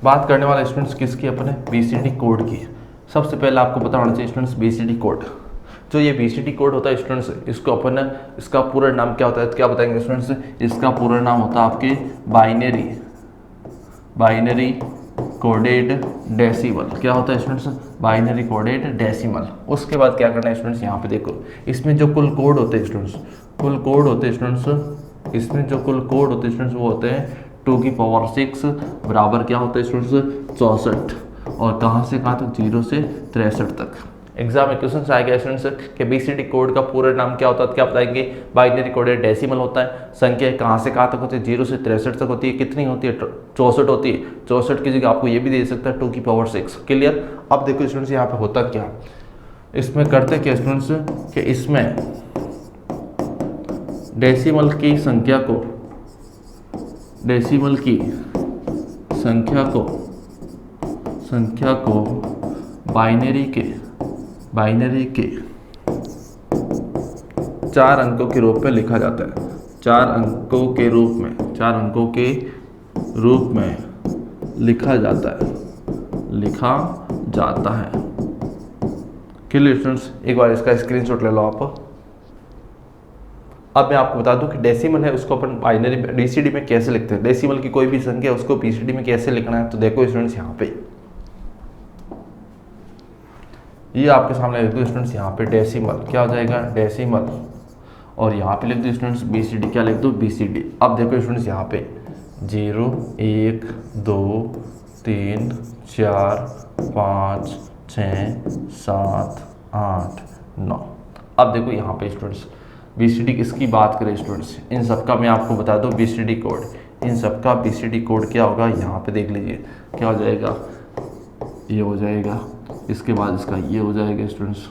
बात करने वाले स्टूडेंट्स किसकी, अपने BCD कोड की। सबसे पहले आपको पता होना चाहिए स्टूडेंट्स BCD कोड। जो ये BCD कोड होता है स्टूडेंट्स, इसको अपन इसका पूरा नाम क्या होता है, क्या बताएंगे स्टूडेंट्स? इसका पूरा नाम होता है आपके बाइनरी कोडेड डेसिमल। क्या होता है स्टूडेंट्स? Binary coded decimal. उसके बाद क्या करना है स्टूडेंट्स, यहाँ पे देखो, इसमें जो कुल कोड होते हैं स्टूडेंट्स, इसमें जो कुल कोड होते हैं स्टूडेंट्स वो होते हैं 2 की पावर 6 बराबर क्या होता है स्टूडेंट्स? 64। और कहाँ से कहाँ तक? 0 से 63 तक। एग्जाम में क्वेश्चन आएगा स्टूडेंट्स कि BCD कोड का पूरा नाम क्या होता है, क्या बताएंगे? बाइनरी कोडेड डेसिमल होता है। संख्या कहाँ से कहाँ तक होती है? 0 से 63 तक होती है। कितनी होती है? 64 होती है। 64 की जगह आपको ये भी दे सकता है 2 की पावर 6। क्लियर? अब देखो स्टूडेंट्स, यहाँ पे होता क्या, इसमें करते क्या स्टूडेंट्स कि इसमें डेसिमल की संख्या को बाइनरी के 4 अंकों के रूप में लिखा जाता है। 4 अंकों के रूप में लिखा जाता है। Clear students? एक बार इसका स्क्रीनशॉट ले लो आप। अब मैं आपको बता दूं कि डेसिमल है उसको अपन बाइनरी BCD में कैसे लिखते हैं। डेसिमल की कोई भी संख्या है उसको BCD में कैसे लिखना है, तो देखो स्टूडेंट्स, यहाँ पे ये आपके सामने लिख दो स्टूडेंट्स, यहाँ पे डेसिमल क्या हो जाएगा? डेसिमल। और यहाँ पे लिख दो स्टूडेंट्स BCD, क्या लिख दो? BCD। अब देखो स्टूडेंट्स, यहाँ पे 0 1 2 3 4 5 6 7 8 9। अब देखो यहाँ पे स्टूडेंट्स BCD किसकी बात करें स्टूडेंट्स, इन सबका मैं आपको बता दूं BCD कोड। इन सबका BCD कोड क्या होगा, यहाँ पे देख लीजिए क्या हो जाएगा, ये हो जाएगा, इसके बाद इसका ये हो जाएगा स्टूडेंट्स,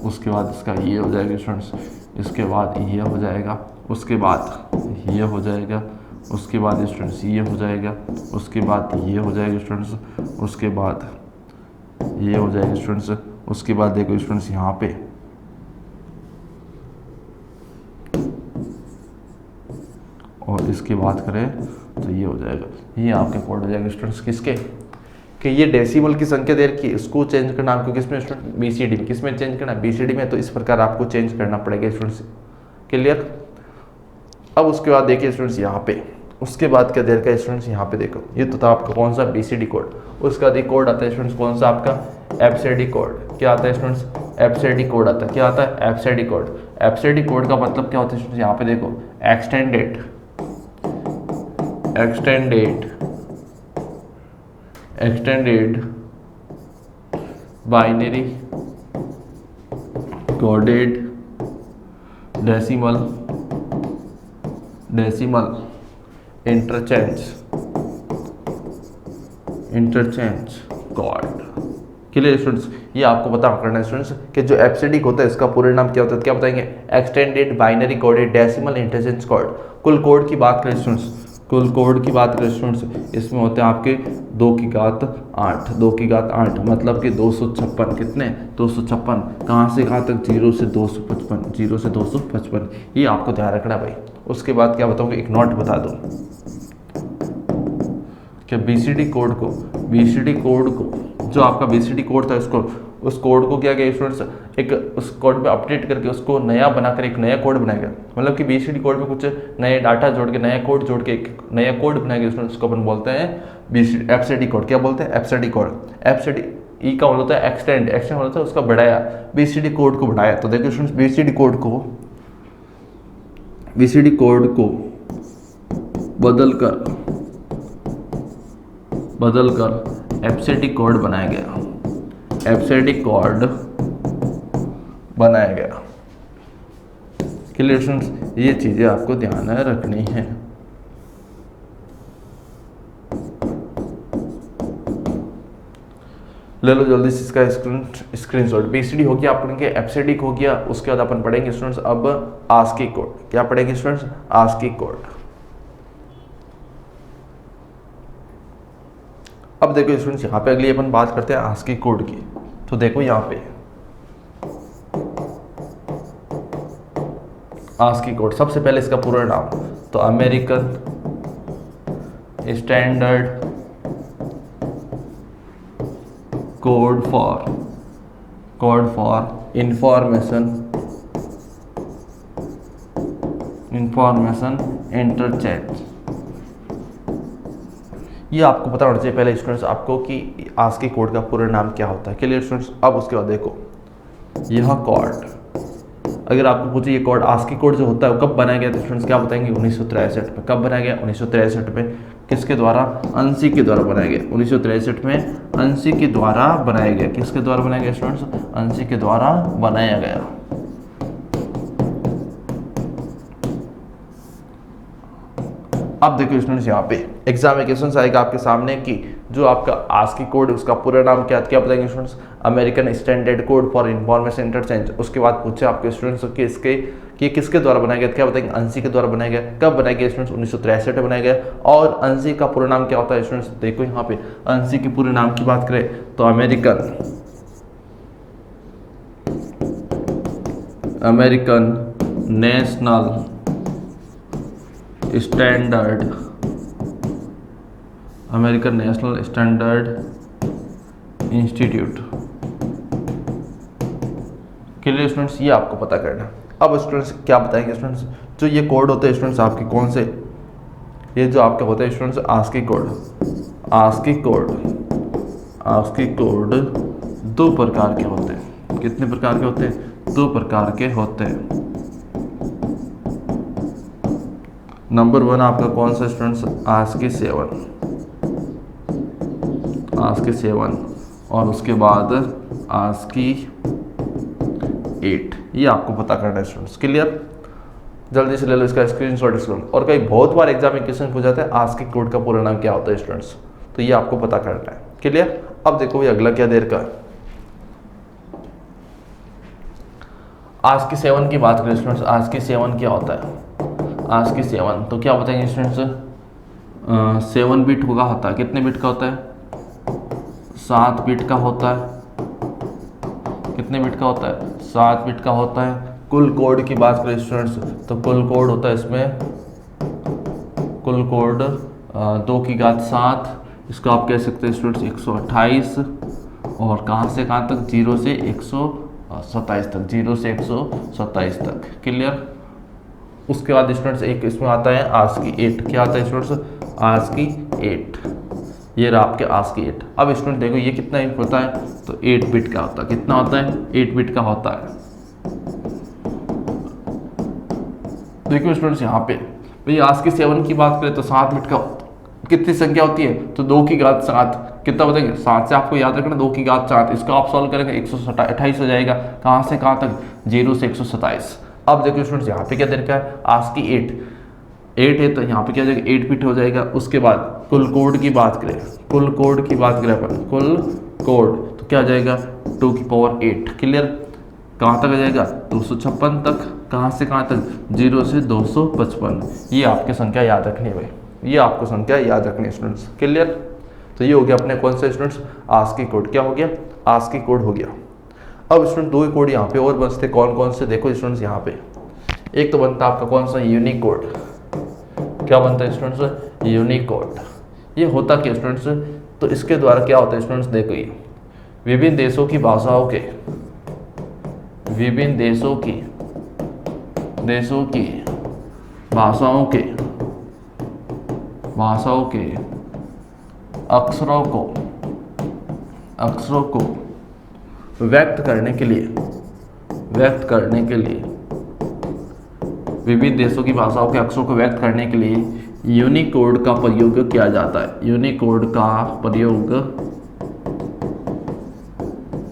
उसके बाद इसका ये हो जाएगा स्टूडेंट्स, इसके बाद ये हो जाएगा, उसके बाद ये हो जाएगा, उसके बाद स्टूडेंट्स ये हो जाएगा, उसके बाद ये हो जाएगा स्टूडेंट्स, उसके बाद ये हो जाएगा स्टूडेंट्स, उसके बाद देखो स्टूडेंट्स यहाँ पे और इसकी बात करें तो ये हो जाएगा, ये आपके कोड हो जाएगा स्टूडेंट्स किसके, कि ये डेसिमल की संख्या दे रखी है, इसको चेंज करना आपको किसमें स्टूडेंट, BCD में। किसमें चेंज करना? BCD में। तो इस प्रकार आपको चेंज करना पड़ेगा स्टूडेंट्स। क्लियर? अब उसके बाद देखिए स्टूडेंट्स यहाँ पे, उसके बाद क्या दे रखा है स्टूडेंट्स, यहाँ पे देखो, ये तो था आपका कौन सा BCD कोड। उसका बाद कोड आता है स्टूडेंट्स कौन सा आपका, FCD कोड। क्या आता है स्टूडेंट्स? FCD कोड आता है। क्या आता है? FCD code. FCD कोड का मतलब क्या होता है स्टूडेंट्स, यहाँ पे देखो, extended binary coded decimal interchange code. Clear students? ये आपको पता करना है स्टूडेंट्स कि जो FCD होता है इसका पूरा नाम क्या होता है, क्या बताएंगे, extended binary coded decimal interchange code. कुल कोड की बात करें स्टूडेंट्स, इसमें होते हैं आपके 2 की घात 8 मतलब कि 256। कितने? 256। कहाँ से कहाँ तक? 0 से 255। ये आपको ध्यान रखना भाई। उसके बाद क्या बताऊँगा, एक नोट बता दूँ कि BCD कोड को जो आपका बीसीडी कोड था उसको, उस कोड को क्या किया स्टूडेंट्स, एक उस कोड में अपडेट करके उसको नया बनाकर एक नया कोड बनाया गया। मतलब कि बीसीडी कोड में कुछ नए डाटा जोड़ के, नया कोड जोड़ के एक नया कोड बनाया गया स्टूडेंट्स, उसको अपन बोलते हैं बीसीडी एफसीडी कोड। क्या बोलते हैं? FCD code. एफसीडी ई का मतलब होता है एक्सटेंड, एक्सटेंड होता है उसका बढ़ाया, बीसीडी कोड को बढ़ाया। तो देखिए स्टूडेंट्स, बीसीडी कोड को बदलकर एफसीडी कोड बनाया गया, एफसीडी कोड बनाया गया। क्लियर स्टूडेंट्स, ये चीजें आपको ध्यान में रखनी है। ले लो जल्दी से इसका स्क्रीनशॉट। बीसीडी हो गया अपन के, एफसीडी हो गया, उसके बाद अपन पढ़ेंगे स्टूडेंट्स अब आस्की कोड। क्या पढ़ेंगे स्टूडेंट्स? ASCII code. अब देखो स्टूडेंट्स, यहाँ पे अगली अपन बात करते हैं आस्की कोड की। तो देखो यहाँ पे आस्की कोड, सबसे पहले इसका पूरा नाम तो American standard code for information interchange. ये आपको पता होना चाहिए पहले स्टूडेंट्स आपको कि आस्की कोड का पूरा नाम क्या होता है। क्लियर स्टूडेंट्स, अब उसके बाद देखो यह कोड, अगर आपको पूछे ये कोड आस्की कोड जो होता है वो कब बनाया गया, तो स्टूडेंट्स क्या बताएंगे? 1963 में। कब बनाया गया? 1963 में। किसके द्वारा? अंशी के द्वारा बनाया गया। 1963 में अंशी के द्वारा बनाया गया। किसके द्वारा बनाया गया स्टूडेंट्स? अंशी के द्वारा बनाया गया। अब देखो स्टूडेंट्स, यहाँ पे एग्जाम में क्वेश्चन आएगा आपके सामने कि जो आपका आस्की कोड उसका पूरा नाम क्या बताएंगे students? American standard code for information interchange. उसके बाद पूछे आपके स्टूडेंट्स कि इसके कि किसके द्वारा बनाया गया, क्या बताएंगे? अंशी के द्वारा बनाया गया। कब बनाया गया स्टूडेंट्स? 1963 में बनाया गया। और अंशी का पूरा नाम क्या होता है स्टूडेंट्स? देखो यहाँ पे अंशी के पूरे नाम की बात करें तो American national standard institute. Clear students, ये आपको पता करना। अब स्टूडेंट्स क्या बताएंगे स्टूडेंट्स, जो ये कोड होते हैं स्टूडेंट्स आपके कौन से, ये जो आपके होते हैं स्टूडेंट्स आस्की कोड दो प्रकार के होते हैं। कितने प्रकार के होते हैं? दो प्रकार के होते हैं। नंबर 1 आपका कौन सा स्टूडेंट्स? आस्की 7 और उसके बाद आस्की 8। ये आपको पता करना है स्टूडेंट्स। क्लियर, जल्दी से ले लो इसका स्क्रीनशॉट स्टूडेंट। और कई बहुत बार एग्जाम में क्वेश्चन पूछा जाता है आस्की कोड का पूरा नाम क्या होता है स्टूडेंट्स, तो ये आपको पता करना है। क्लियर, अब देखो ये अगला क्या देर का है। आस्की 7 की बात करें स्टूडेंट्स, आस्की 7 क्या होता है? आस्की 7 तो क्या बताएंगे स्टूडेंट्स? 7 बिट होता है। कितने बिट का होता है? 7 बिट का होता है। कितने बिट का होता है? 7 बिट का होता है। कुल कोड की बात करें स्टूडेंट्स तो कुल कोड होता है इसमें, कुल कोड 2 की घात 7, इसको आप कह सकते हैं स्टूडेंट्स 128। और कहाँ से कहाँ तक? 0 से 127 तक, 0 से 127 तक। क्लियर, उसके बाद स्टूडेंट्स एक इसमें आता है आस्की 8। क्या आता है स्टूडेंट्स? आस्की 8। ये रहा आपके आस्की 8। अब स्टूडेंट देखो ये कितना इंच होता है, तो 8 बिट का होता है। कितना होता है? 8 बिट का होता है। देखो स्टूडेंट्स यहाँ पे भाई आस्की 7 की बात करें तो 7 बिट का कितनी संख्या होती है? तो 2 की घात 7। कितना बताएंगे? 7 से आपको याद रखना 2 की घात 7। इसको आप सॉल्व करेंगे 128 हो जाएगा। कहाँ से कहाँ तक? 0 से 127। अब देखो स्टूडेंट्स यहाँ पे क्या दे रखा है? आस्की 8 है तो यहाँ पे क्या हो जाएगा? 8 बिट हो जाएगा। उसके बाद कुल कोड की बात करें, कुल कोड अपन कुल कोड तो क्या हो जाएगा? 2 की पावर 8। क्लियर, कहाँ तक आ जाएगा? 256 तक। कहाँ से कहाँ तक? 0 से 255। ये आपकी संख्या याद रखनी है भाई, ये आपको संख्या याद रखनी है स्टूडेंट्स। क्लियर, तो ये हो गया अपने कौन सा स्टूडेंट्स? ASCII code. क्या हो गया? आस्की कोड हो गया। अब स्टूडेंट 2 कोड यहाँ पे और बचते कौन कौन से? देखो स्टूडेंट्स यहाँ पे एक तो बनता है आपका कौन सा? यूनिकोड। क्या बनता है स्टूडेंट्स? यूनिकोड। ये होता क्या स्टूडेंट्स? तो इसके द्वारा क्या होता है स्टूडेंट्स? देखो विभिन्न देशों की भाषाओं के, विभिन्न देशों की भाषाओं के अक्षरों को व्यक्त करने के लिए विभिन्न देशों की भाषाओं के अक्षरों को व्यक्त करने के लिए यूनिकोड का प्रयोग किया जाता है। यूनिकोड का प्रयोग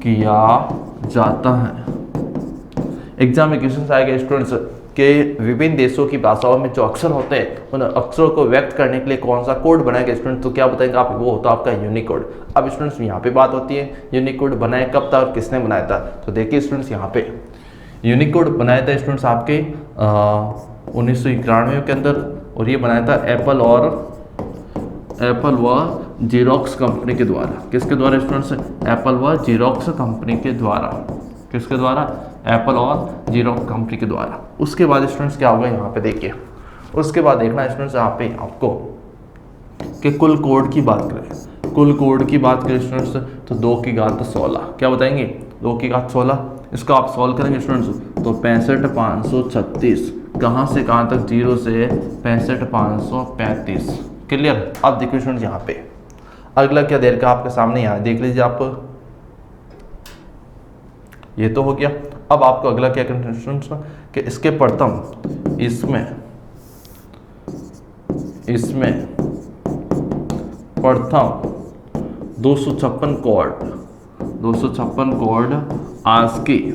किया जाता है। एग्जाम में क्वेश्चन आएगा स्टूडेंट्स के विभिन्न देशों की भाषाओं में जो अक्षर होते हैं उन अक्षरों को व्यक्त करने के लिए कौन सा कोड बनाएगा स्टूडेंट, तो क्या बताएंगे आप, वो होता है आपका यूनिकोड। अब स्टूडेंट्स यहाँ पे बात होती है यूनिकोड बनाया कब था और किसने बनाया था। तो देखिए स्टूडेंट्स यहाँ पे यूनिकोड बनाया था स्टूडेंट्स आपके 1991 के अंदर, और ये बनाया था एप्पल व जीरोक्स कंपनी के द्वारा। किसके द्वारा स्टूडेंट्स, एप्पल व जीरोक्स कंपनी के द्वारा। किसके द्वारा, एप्पल और जीरोक्स कंपनी के द्वारा। उसके बाद स्टूडेंट्स क्या होगा यहाँ पे देखिए, उसके बाद देखना स्टूडेंट्स यहाँ पे आपको कि कुल कोड की बात करें स्टूडेंट्स तो 2 की घात 16 क्या बताएंगे, 2 की घात 16। इसको आप सॉल्व करेंगे स्टूडेंट्स तो 65,536 कहाँ से कहाँ तक, 0 से 65,535। क्लियर। अब देखिए स्टूडेंट्स यहाँ पे अगला क्या दे रखा आपके सामने, यहाँ देख लीजिए आप, ये तो हो गया। अब आपको अगला क्या करना है स्टूडेंट्स कि इसके प्रथम इसमें प्रथम 256 कोड ASCII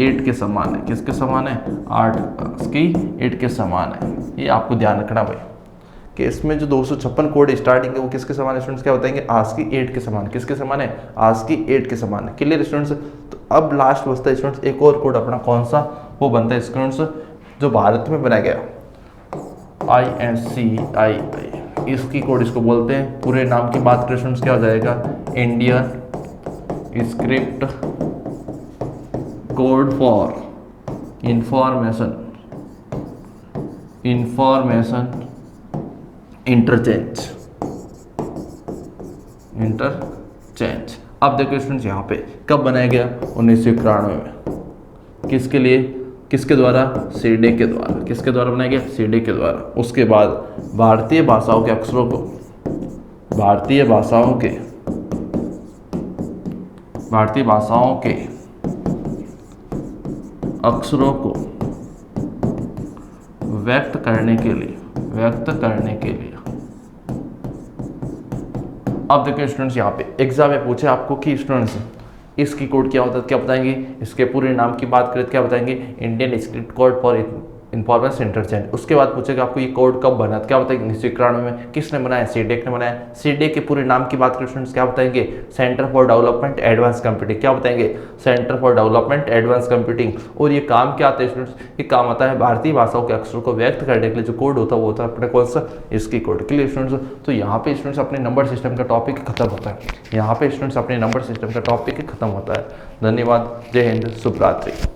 8 के समान है। किसके समान है, ASCII 8 के समान है। ये आपको ध्यान रखना भाई कि इसमें जो 256 कोड स्टार्टिंग है वो किसके समान है स्टूडेंट्स, क्या बताएंगे, ASCII 8 के समान। किसके समान है, ASCII 8 के समान है। Clear students. तो अब लास्ट बचता है स्टूडेंट्स एक और कोड अपना, कौन सा, वो बनता है स्टूडेंट्स जो भारत में बनाया गया ISCII, इसकी कोड इसको बोलते हैं। पूरे नाम की बात करें स्टूडेंट्स क्या हो जाएगा, Indian script code for information interchange. अब देखो स्टूडेंट्स यहाँ पे कब बनाया गया, 1991 में। किसके लिए, किसके द्वारा, सीडे के द्वारा। किसके द्वारा बनाया गया, सीडे के द्वारा। उसके बाद भारतीय भाषाओं के अक्षरों को अक्षरों को व्यक्त करने के लिए अब देखिए स्टूडेंट्स यहाँ पे एग्जाम में पूछे आपको कि स्टूडेंट्स इसकी कोड क्या होता है, क्या बताएंगे, इसके पूरे नाम की बात करें तो क्या बताएंगे, Indian script code for information interchange. उसके बाद पूछेगा आपको ये कोड कब बना, तो क्या बताएंगे, 1991 में। किसने बनाया, सीडे ने बनाया। सीडे के पूरे नाम की बात करें स्टूडेंट्स क्या बताएंगे, centre for development advance computing. क्या बताएंगे, centre for development advance computing. और ये काम क्या आता है स्टूडेंट्स, ये काम आता है भारतीय भाषाओं के अक्षरों को व्यक्त करने के लिए जो कोड होता है वो होता है अपने कौन सा, इसकी कोड। Clear students. तो यहाँ पे स्टूडेंट्स अपने नंबर सिस्टम का टॉपिक खत्म होता है। यहाँ पे स्टूडेंट्स अपने नंबर सिस्टम का टॉपिक खत्म होता है। धन्यवाद। जय हिंद। शुभ रात्रि।